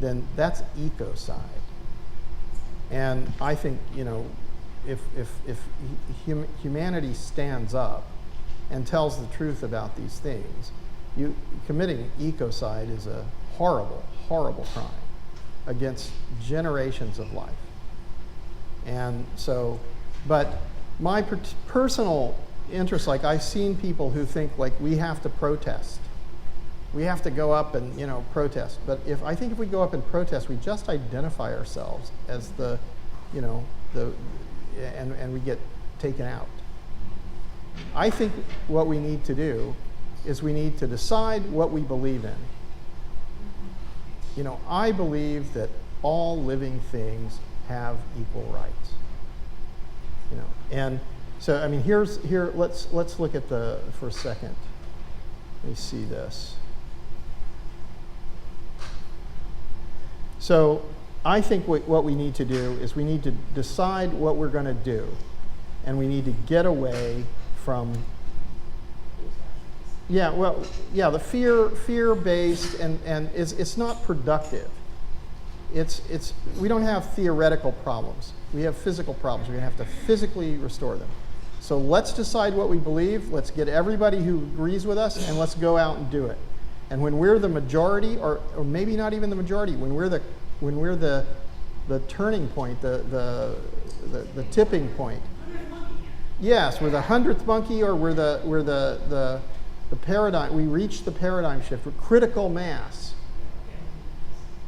then that's ecocide. And I think, if humanity stands up and tells the truth about these things, committing ecocide is a horrible, horrible crime against generations of life. And so, but my personal interest, like I've seen people who think like we have to protest. We have to go up and, protest. But I think if we go up and protest, we just identify ourselves as and we get taken out. I think what we need to do is we need to decide what we believe in. I believe that all living things have equal rights. And so I mean, let's look at for a second. Let me see this. So I think what we need to do is we need to decide what we're going to do, and we need to get away from the fear-based and it's not productive. We don't have theoretical problems. We have physical problems. We're going to have to physically restore them. So let's decide what we believe. Let's get everybody who agrees with us, and let's go out and do it. And when we're the majority, or maybe not even the majority, when we're the turning point, the tipping point. Yes, we're the 100th monkey, or we're the paradigm. We reach the paradigm shift. We're critical mass.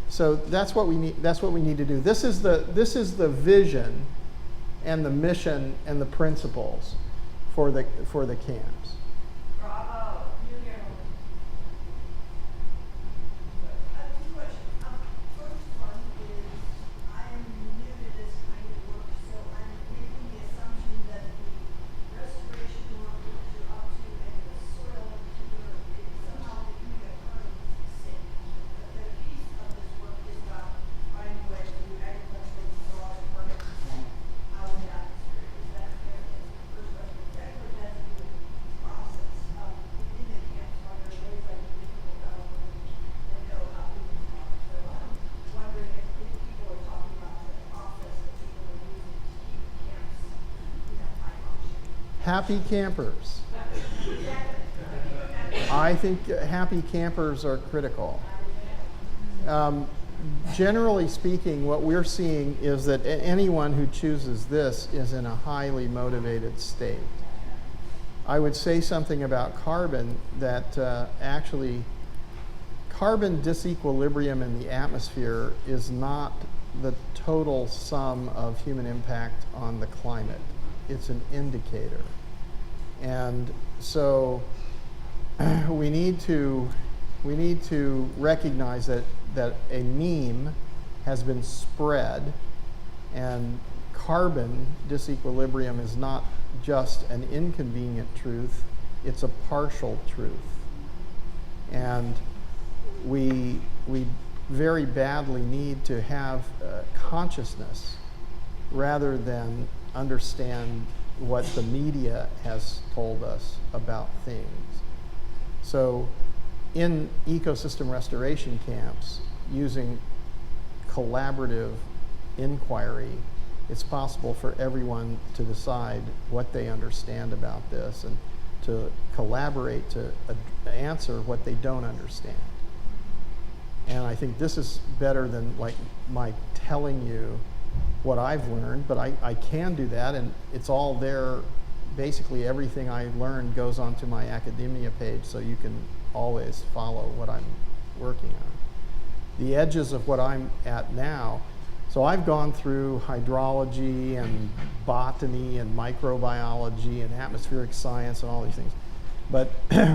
So that's what we need. That's what we need to do. This is the vision, and the mission, and the principles for the camps. Bravo. You hear me. I have two questions. First one is, I am new to this kind of work, so I'm making the assumption that the restoration work that you're up to and the soil in particular is somehow the same. But the piece of this work is about finding ways to agricultural soil permit out of the atmosphere. Is that fair? That's the first question. The second one has to do with the process of in the camps. Are there ways like difficult development that go up in the camp? So I'm wondering if people are talking about the process that people are using to keep the camps, high functioning. Happy campers. I think happy campers are critical. generally speaking, what we're seeing is that anyone who chooses this is in a highly motivated state. I would say something about carbon, that actually carbon disequilibrium in the atmosphere is not the total sum of human impact on the climate. It's an indicator. And so we need to recognize that a meme has been spread, and carbon disequilibrium is not just an inconvenient truth, it's a partial truth. And we very badly need to have consciousness rather than understand what the media has told us about things. So in ecosystem restoration camps, using collaborative inquiry, it's possible for everyone to decide what they understand about this and to collaborate to answer what they don't understand. And I think this is better than like my telling you what I've learned, but I can do that, and it's all there. Basically everything I learned goes onto my academia page, so you can always follow what I'm working on. The edges of what I'm at now, so I've gone through hydrology and botany and microbiology and atmospheric science and all these things. But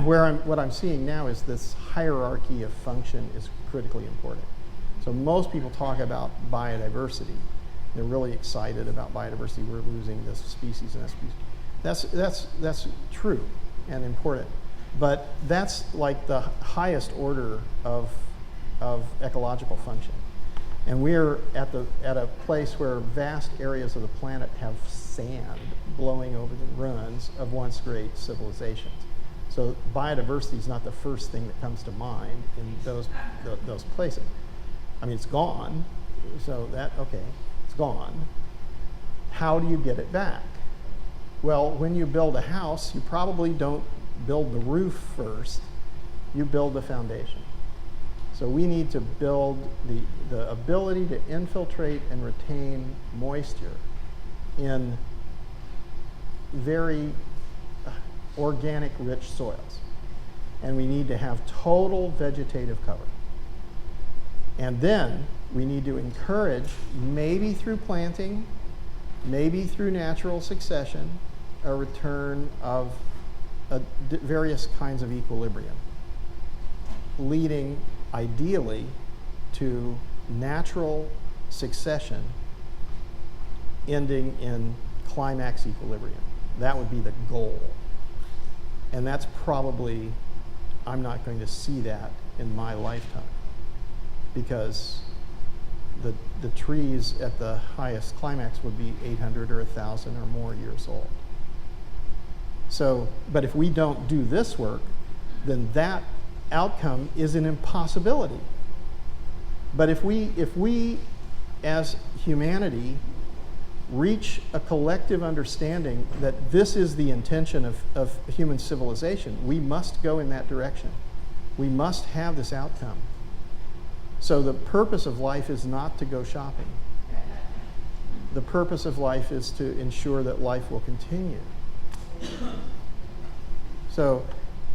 what I'm seeing now is this hierarchy of function is critically important. So most people talk about biodiversity. They're really excited about biodiversity. We're losing this species and that species. That's true and important. But that's like the highest order of ecological function. And we're at a place where vast areas of the planet have sand blowing over the ruins of once great civilizations. So biodiversity is not the first thing that comes to mind in those places. I mean, it's gone, so it's gone. How do you get it back? Well, when you build a house, you probably don't build the roof first, you build the foundation. So we need to build the ability to infiltrate and retain moisture in very organic rich soils. And we need to have total vegetative cover. And then we need to encourage, maybe through planting, maybe through natural succession, a return of various kinds of equilibrium, leading ideally to natural succession ending in climax equilibrium. That would be the goal. And that's probably, I'm not going to see that in my lifetime, because the trees at the highest climax would be 800 or 1,000 or more years old. So, but if we don't do this work, then that outcome is an impossibility. But if we as humanity reach a collective understanding that this is the intention of human civilization, we must go in that direction. We must have this outcome. So the purpose of life is not to go shopping. The purpose of life is to ensure that life will continue. So,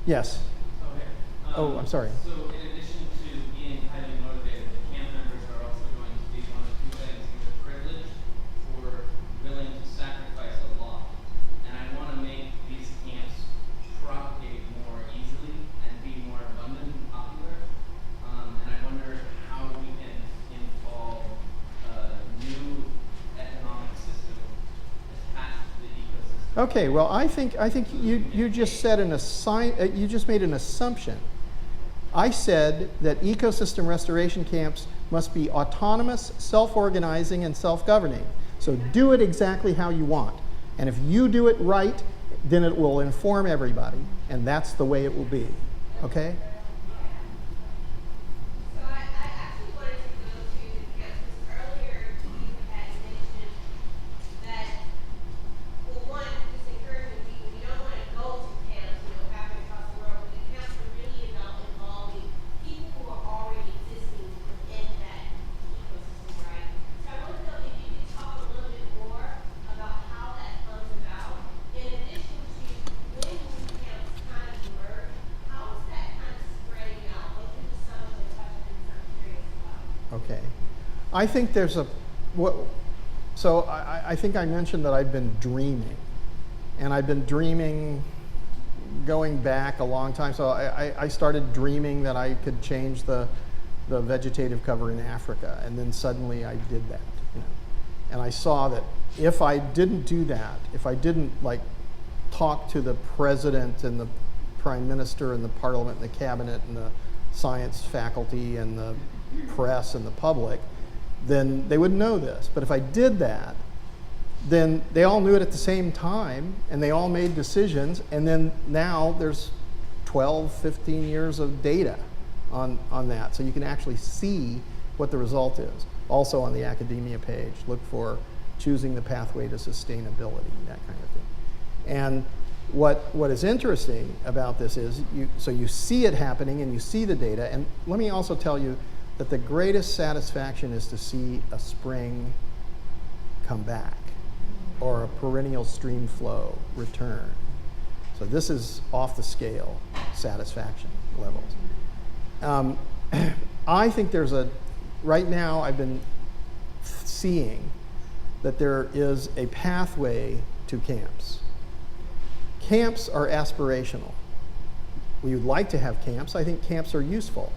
yes. Okay. Oh, I'm sorry. So in addition to being highly motivated, the camp members are also going to be one of two things, either privileged or willing to sacrifice a lot. And I want to make these camps propagate more easily and be more abundant and popular. And I wonder how we can involve a new economic system attached to the ecosystem. Okay, well, I think you just said you just made an assumption. I said that ecosystem restoration camps must be autonomous, self-organizing, and self-governing. So do it exactly how you want. And if you do it right, then it will inform everybody. And that's the way it will be. Okay? So I actually wanted to go to the camps, because earlier you had mentioned that, well, one, just encouraging people, you don't want to go to camps, halfway across the world, but the camps are really about involving people who are already existing within that I think there's a, so I think I mentioned that I've been dreaming. And I've been dreaming going back a long time. So I started dreaming that I could change the vegetative cover in Africa. And then suddenly I did that. You know? And I saw that if I didn't do that, if I didn't like talk to the president and the prime minister and the parliament and the cabinet and the science faculty and the press and the public, then they wouldn't know this. But if I did that, then they all knew it at the same time and they all made decisions, and then now there's 12, 15 years of data on that. So you can actually see what the result is. Also on the academia page, look for choosing the pathway to sustainability, that kind of thing. And what is interesting about this is, so you see it happening and you see the data, and let me also tell you that the greatest satisfaction is to see a spring come back or a perennial stream flow return. So this is off the scale satisfaction levels. I think there's right now I've been seeing that there is a pathway to camps. Camps are aspirational. We would like to have camps. I think camps are useful.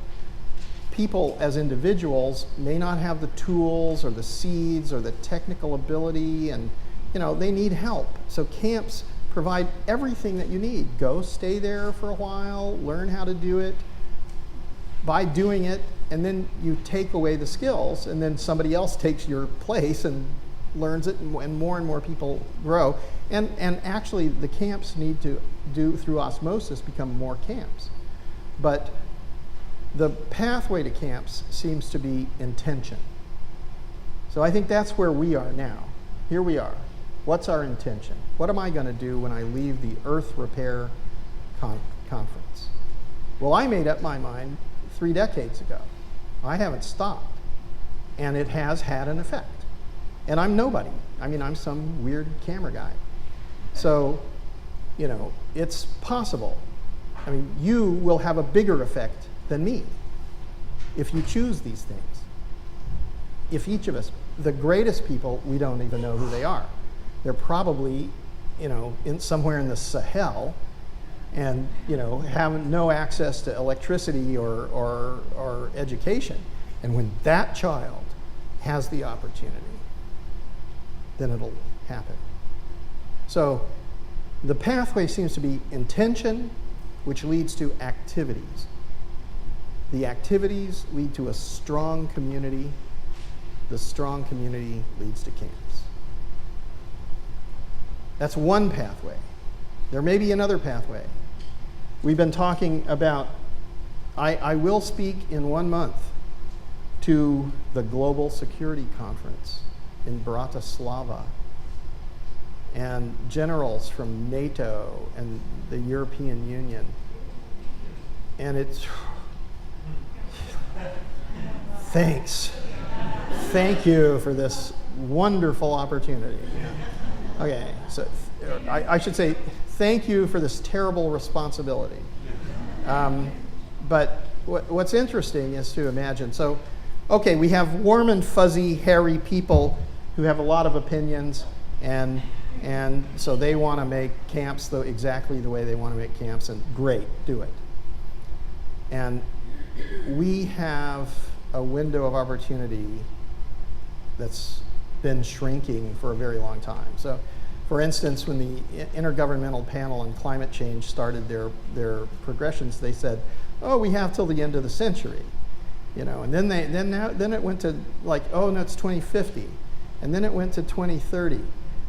People as individuals may not have the tools or the seeds or the technical ability, and they need help. So camps provide everything that you need. Go stay there for a while, learn how to do it. By doing it, and then you take away the skills, and then somebody else takes your place and learns it, and more people grow. And actually, the camps need to do, through osmosis, become more camps. But the pathway to camps seems to be intention. So I think that's where we are now. Here we are. What's our intention? What am I going to do when I leave the Earth Repair Conference? Well, I made up my mind 3 decades ago. I haven't stopped. And it has had an effect. And I'm nobody. I mean, I'm some weird camera guy. So, it's possible. I mean, you will have a bigger effect than me if you choose these things. If each of us, the greatest people, we don't even know who they are. They're probably, somewhere in the Sahel, and have no access to electricity or education. And when that child has the opportunity, then it'll happen. So the pathway seems to be intention, which leads to activities. The activities lead to a strong community. The strong community leads to camps. That's one pathway. There may be another pathway. We've been talking about, I will speak in 1 month to the Global Security Conference in Bratislava. And generals from NATO and the European Union. And it's, thanks. Thank you for this wonderful opportunity. Okay, so I should say thank you for this terrible responsibility. But what's interesting is to imagine, so, okay, we have warm and fuzzy, hairy people who have a lot of opinions, and so they want to make camps exactly the way they want to make camps, and great, do it. And we have a window of opportunity that's been shrinking for a very long time. So, for instance, when the Intergovernmental Panel on Climate Change started their progressions, they said, oh, we have till the end of the century. And then it went to like, oh, no, it's 2050. And then it went to 2030.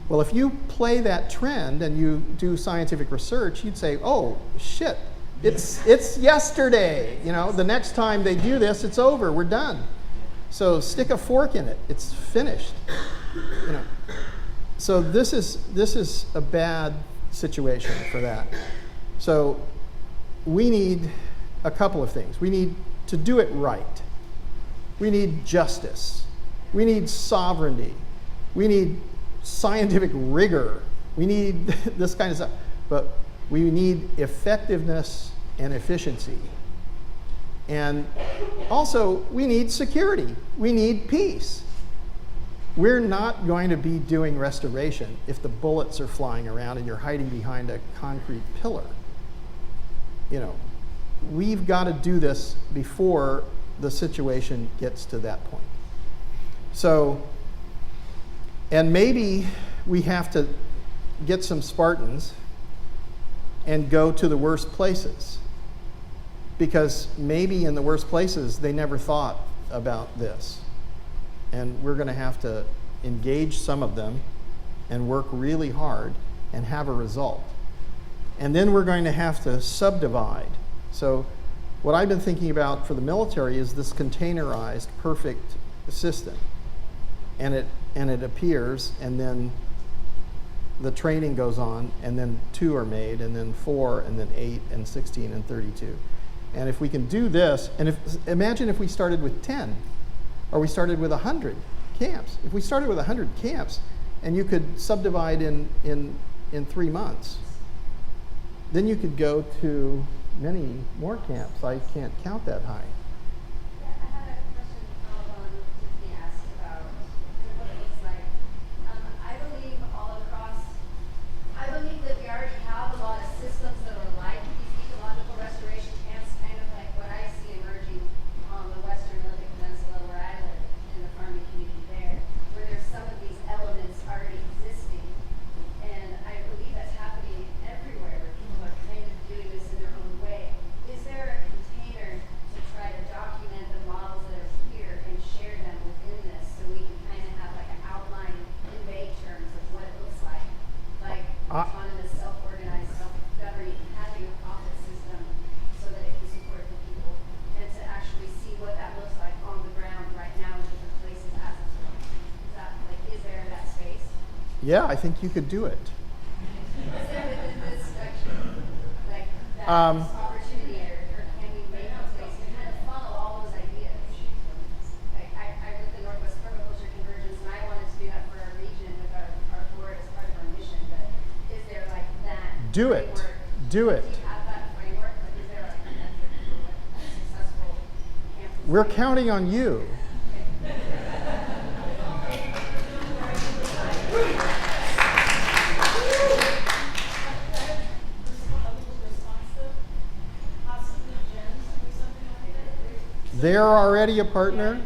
Well, if you play that trend and you do scientific research, you'd say, oh, shit, it's yesterday. The next time they do this, it's over, we're done. So stick a fork in it, it's finished. So this is a bad situation for that. So we need a couple of things. We need to do it right. We need justice. We need sovereignty. We need scientific rigor. We need this kind of stuff. But we need effectiveness and efficiency. And also, we need security. We need peace. We're not going to be doing restoration if the bullets are flying around and you're hiding behind a concrete pillar. You know, we've got to do this before the situation gets to that point. So, and maybe we have to get some Spartans and go to the worst places, because maybe in the worst places they never thought about this. And we're going to have to engage some of them and work really hard and have a result. And then we're going to have to subdivide. So what I've been thinking about for the military is this containerized, perfect system. And it appears, and then the training goes on, and then 2 are made, and then 4, and then 8, and 16, and 32. And if we can do this, and imagine if we started with 10, or we started with 100 camps. If we started with 100 camps, and you could subdivide in 3 months, then you could go to many more camps. I can't count that high. I had a question on Tiffany asked about what it looks like. I believe that we already have a lot of systems that are like these ecological restoration camps, kind of like what I see emerging on the Western Atlantic Peninsula where I live, in the farming community there, where there's some of these elements already existing. And I believe that's happening everywhere, where people are kind of doing this in their own way. Is there a container to try to document the models that are here and share them within this, so we can kind of have like an outline in vague terms of what it looks like? Like autonomous, self-organized, self-governing, having a profit system so that it can support the people, and to actually see what that looks like on the ground right now in different places as it's going. Is that, like, is there that space? Yeah, I think you could do it. Is there within this structure, like, that opportunity, or can we make a place to kind of funnel all those ideas? Like, I with the Northwest Permaculture Convergence, and I wanted to do that for our region with our board as part of our mission, but is there like that Do it. framework? Do it. Do you have that framework? Like, is there like a metric for what a successful campus? We're counting on you. They're already a partner.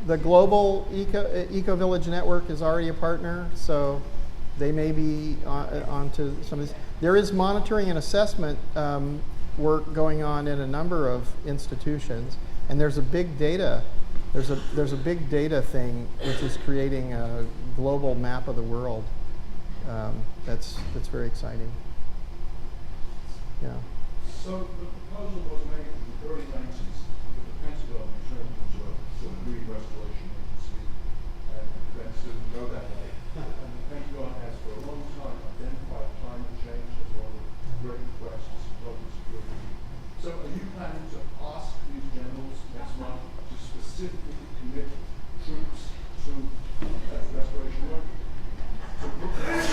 The Global Eco Village Network is already a partner, so they may be onto some of this. There is monitoring and assessment work going on in a number of institutions, and there's a big data. There's a big data thing which is creating a global map of the world. That's very exciting. Yeah. So the proposal was made in the early 90s with the Pentagon returning to a green restoration agency, and then to go that way. And the Pentagon has for a long time identified climate change as one of the great threats to global security. So are you planning to ask these generals next month to specifically commit troops to restoration work? To look at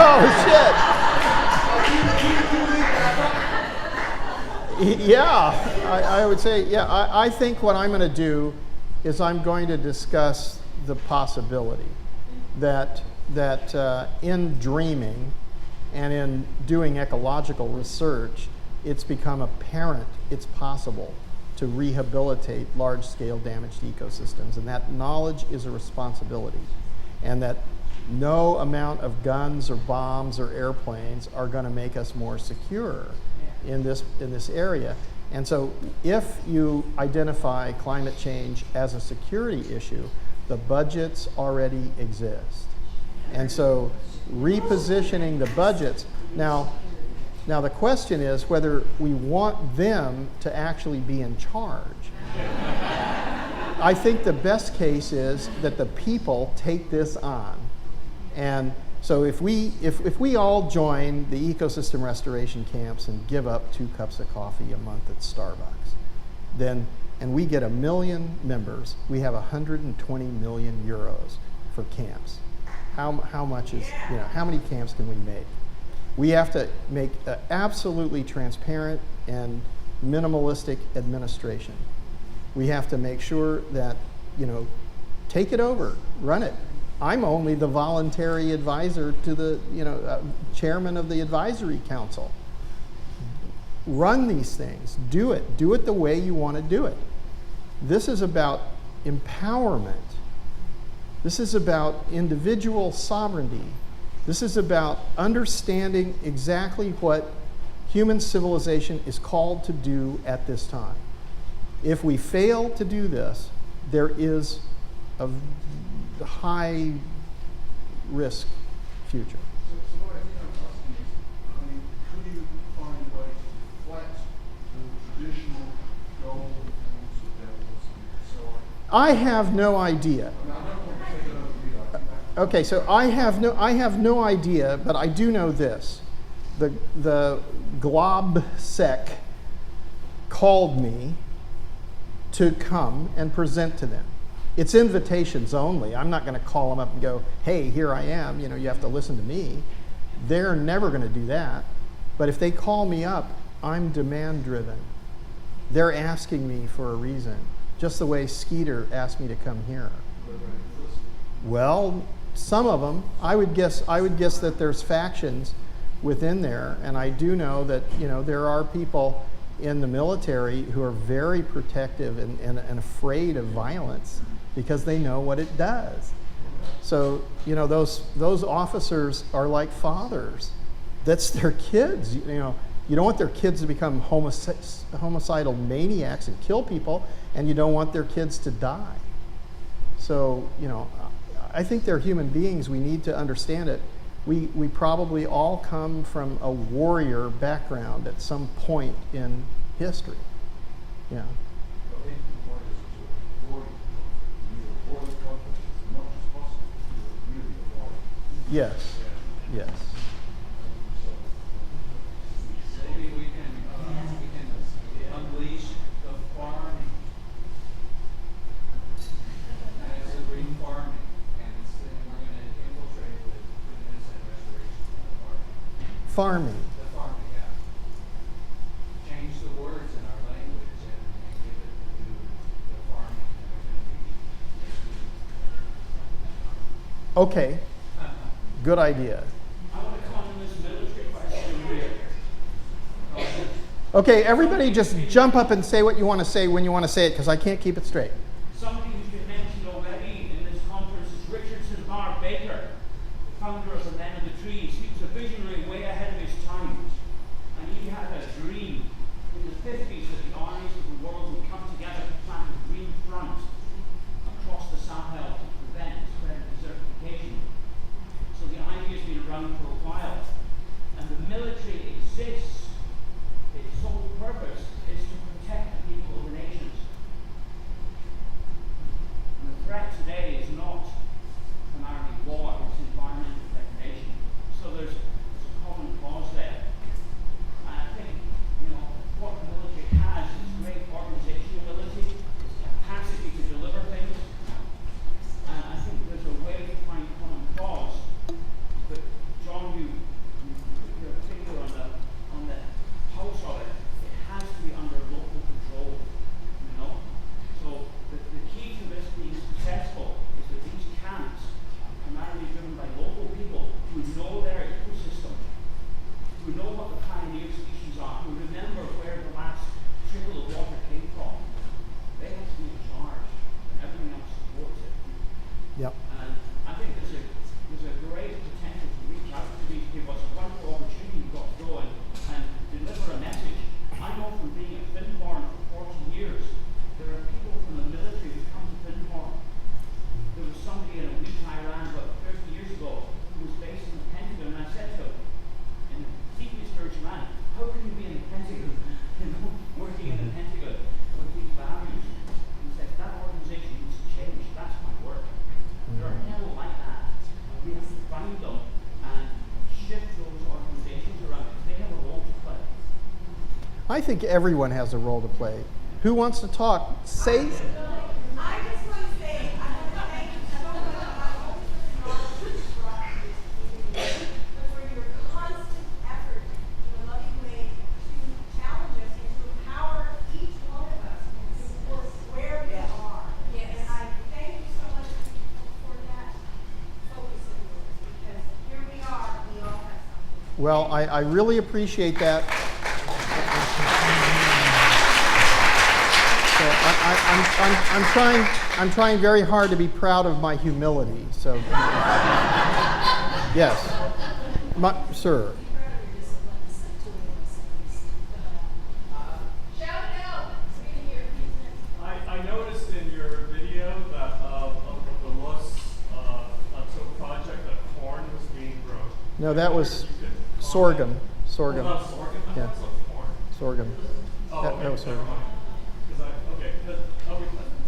Oh, shit. Yeah, I would say, yeah, I think what I'm going to do is I'm going to discuss the possibility that in dreaming and in doing ecological research, it's become apparent it's possible to rehabilitate large-scale damaged ecosystems, and that knowledge is a responsibility, and that no amount of guns or bombs or airplanes are going to make us more secure in this area. And so if you identify climate change as a security issue, the budgets already exist. And so repositioning the budgets, now the question is whether we want them to actually be in charge. I think the best case is that the people take this on. And so if we all join the ecosystem restoration camps and give up 2 cups of coffee a month at Starbucks, and we get 1 million members, we have 120 million euros for camps. how much is, how many camps can we make? We have to make absolutely transparent and minimalistic administration. We have to make sure that, take it over, run it. I'm only the voluntary advisor to the, chairman of the advisory council. Run these things, do it the way you want to do it. This is about empowerment. This is about individual sovereignty. This is about understanding exactly what human civilization is called to do at this time. If we fail to do this, there is a high risk future. So what I think I'm asking is, could you find a way to reflect the traditional goals and forms of democracy and so on? I have no idea. I don't want to take it over you. I think that Okay, so I have no idea, but I do know this. The GlobSec called me to come and present to them. It's invitations only. I'm not going to call them up and go, hey, here I am, you have to listen to me. They're never going to do that. But if they call me up, I'm demand driven. They're asking me for a reason, just the way Skeeter asked me to come here. Well, some of them, I would guess that there's factions within there, and I do know that there are people in the military who are very protective and afraid of violence because they know what it does. So those officers are like fathers. That's their kids. You don't want their kids to become homicidal maniacs and kill people, and you don't want their kids to die. So I think they're human beings. We need to understand it. We probably all come from a warrior background at some point in history. Yeah. I think the point is to avoid conflict as much as possible to really avoid. Yes. Yes. Maybe we can unleash the farming. And it's a green farming, and we're going to infiltrate with goodness and restoration of farming. Farming. The farming, yeah. Change the words in our language and give it to the farming that we're going to be making. Okay. Good idea. I want to come on this military question here. Okay, everybody just jump up and say what you want to say when you want to say it, because I can't keep it straight. Somebody who's been mentioned already in this conference is Richard St. Mark Baker, the founder of the Men of the Trees. He was a visionary way ahead of his times. And he had a dream in the 50s that the armies of the world would come together to plant a green front across the Sahel to prevent the spread of desertification. So the idea has been around for a while. And the military exists. Its sole purpose is to protect the people of the nations. And the threat today is not primarily war, it's environmental degradation. So there's a common cause there. And I think, what the military has is great organizational ability, its capacity to deliver things. And I think there's a way to find common cause. But John, you're particular on the pulse of it. It has to be under local control, So the key to this being successful is that these camps are primarily driven by local people who know their ecosystem, who know what the pioneer species are, who remember where the last trickle of water came from. They have to be in charge, and everything else supports it. Yep. And I think there's a great potential to reach out to these people. It's a wonderful opportunity you've got to go and deliver a message. I know from being at Finhorn for 40 years, there are people from the military who come to Finhorn. There was somebody in a week I ran about 30 years ago who was based in the Pentagon, and I said to him, in a deeply spiritual man, how can you be in the Pentagon, working in the Pentagon with these values? And he said, that organization needs to change. That's my work. There are people like that. We have to find them and shift those organizations around. They have a role to play. I think everyone has a role to play. Who wants to talk? Say. I just want to say, I want to thank Well, I really appreciate that. So I'm trying very hard to be proud of my humility. So, yes, sir. I noticed in your video that of the Los project that corn was being grown. No, that was sorghum. Sorghum. Oh, not sorghum? I Yeah. thought it was corn. Sorghum. Oh, That okay, was sorghum. Okay, the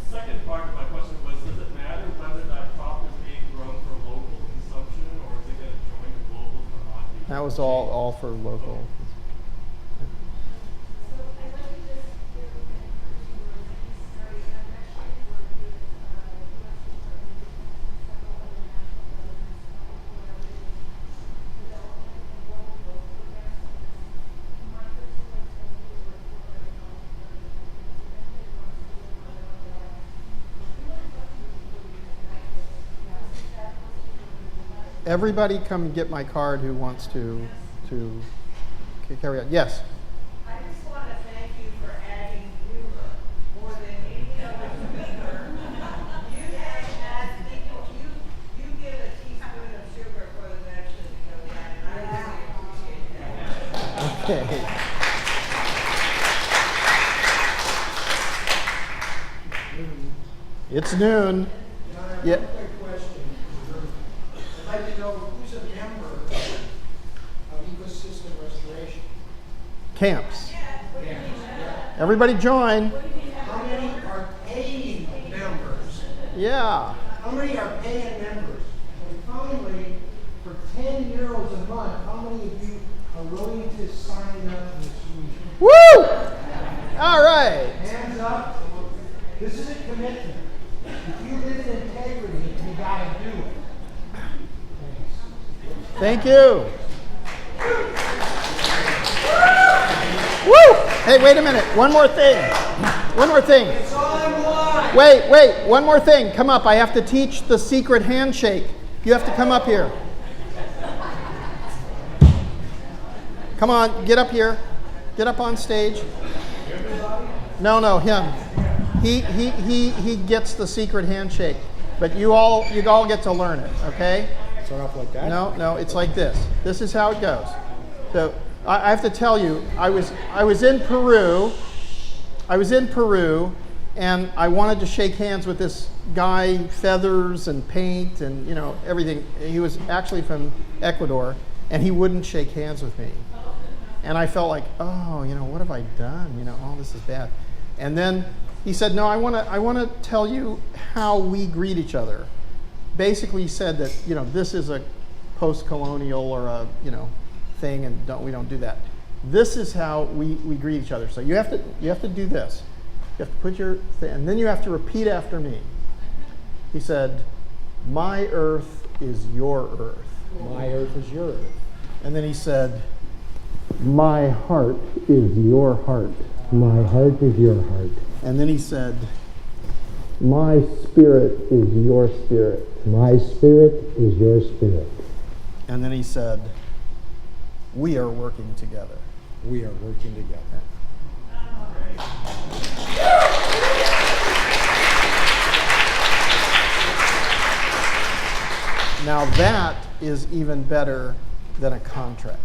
second part of my question was, does it matter whether that crop is being grown for local consumption or is it going to join the global commodity? That was all for local. Everybody come and get my card who wants to carry on. Yes? I just want to thank you for adding humor more than any other speaker. You give a teaspoon of sugar for the medicine to go down, and I really appreciate that. Okay. It's noon. Yeah. Quick question. I'd like to know who's a member of ecosystem restoration. Camps. Yeah. Everybody join. How many are paying members? Yeah. How many are paying members? And finally, for 10 euros a month, how many of you are willing to sign up for the solution? Woo! All right. Hands up. This is a commitment. If you live in integrity, you gotta do it. Thank you. Woo! Hey, wait a minute. One more thing. One more thing. It's online. Wait. One more thing. Come up. I have to teach the secret handshake. You have to come up here. Come on. Get up here. Get up on stage. No, him. He gets the secret handshake. But you all get to learn it, okay? Start off like that? No, it's like this. This is how it goes. So I have to tell you, I was in Peru. And I wanted to shake hands with this guy, feathers and paint and everything. He was actually from Ecuador, and he wouldn't shake hands with me. And I felt like, oh, what have I done? Oh, this is bad. And then he said, no, I want to tell you how we greet each other. Basically, he said that this is a post-colonial or a thing, and we don't do that. This is how we greet each other. So you have to do this. You have to put your thing, and then you have to repeat after me. He said, "My earth is your earth. My earth is your earth." And then he said, "My heart is your heart. My heart is your heart. And then he said, My spirit is your spirit. My spirit is your spirit. And then he said, we are working together. We are working together. Now that is even better than a contract.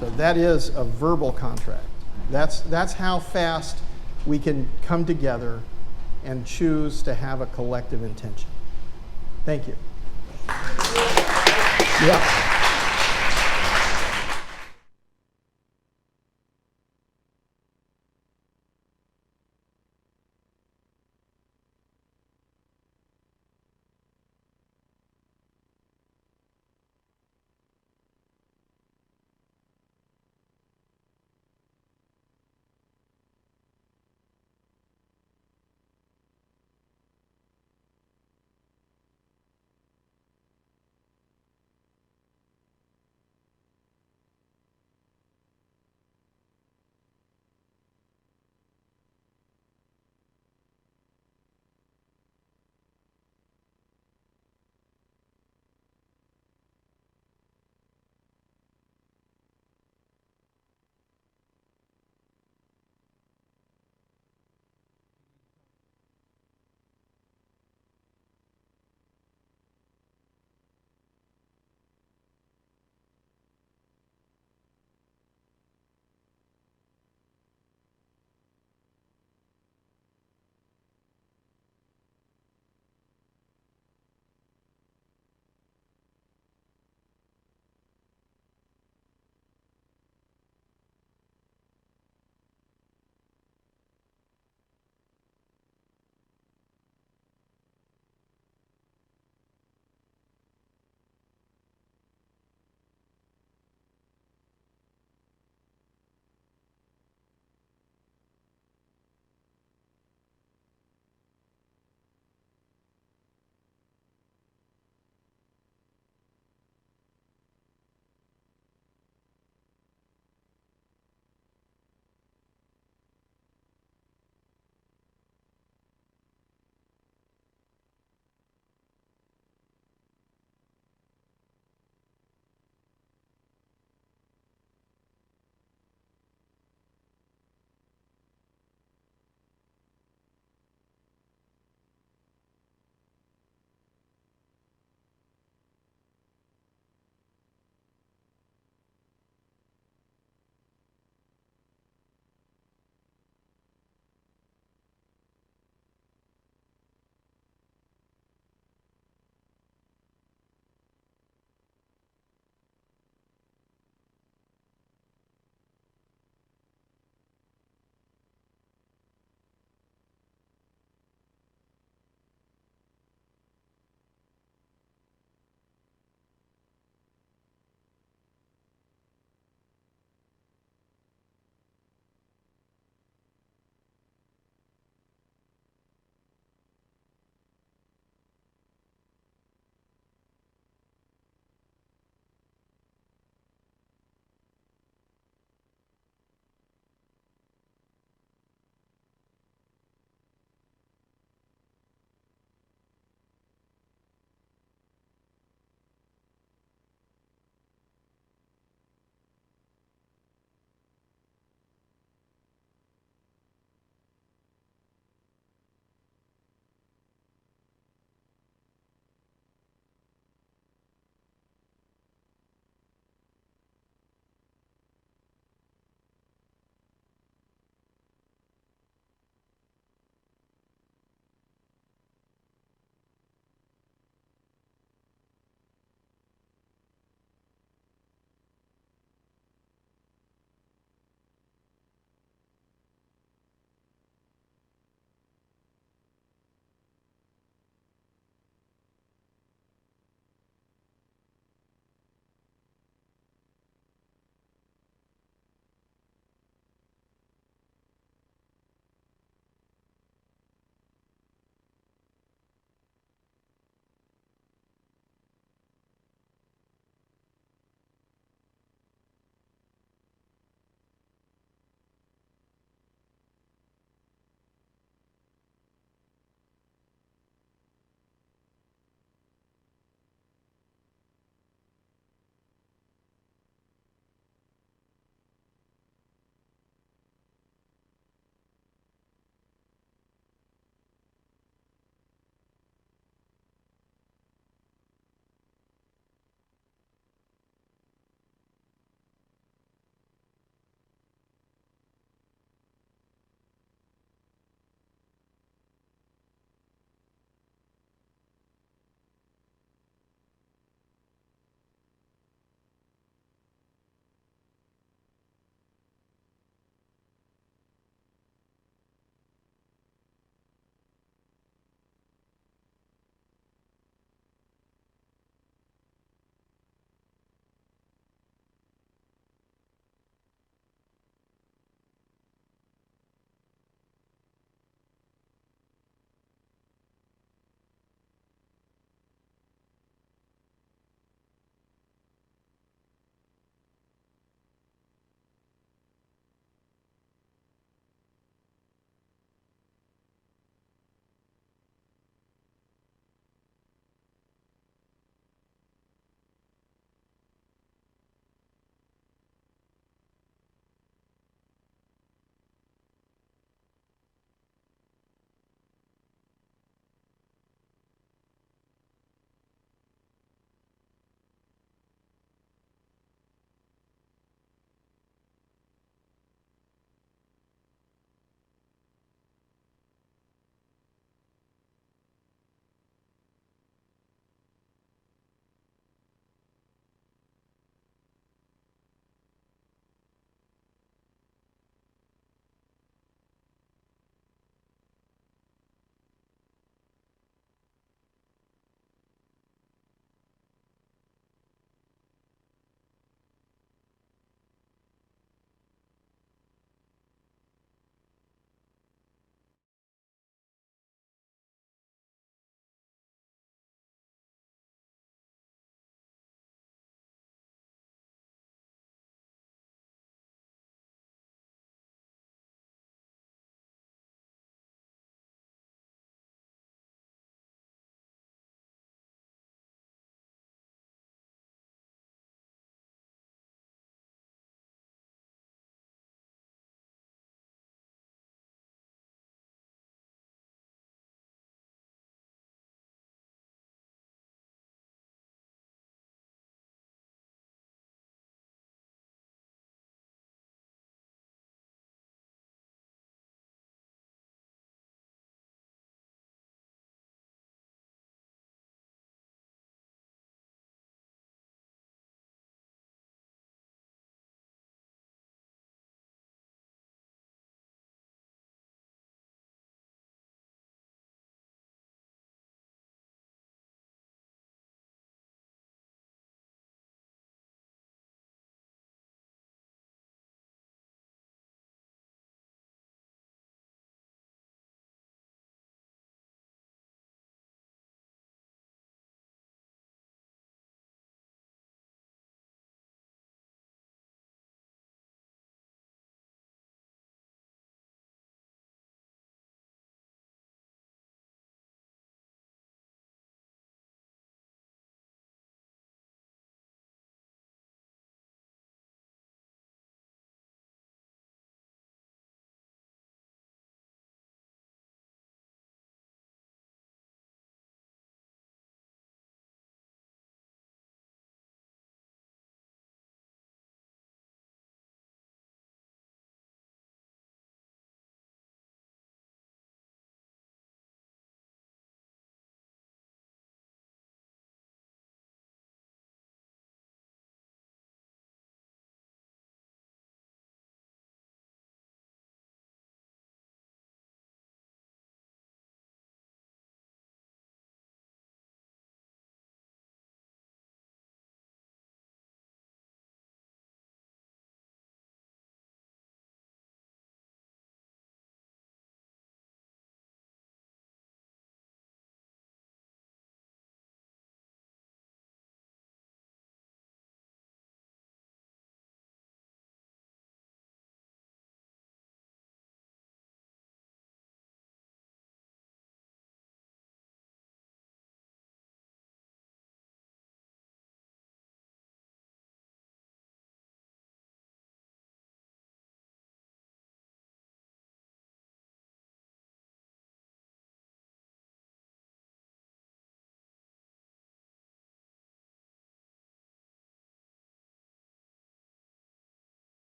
So that is a verbal contract. That's how fast we can come together and choose to have a collective intention. Thank you. Yeah.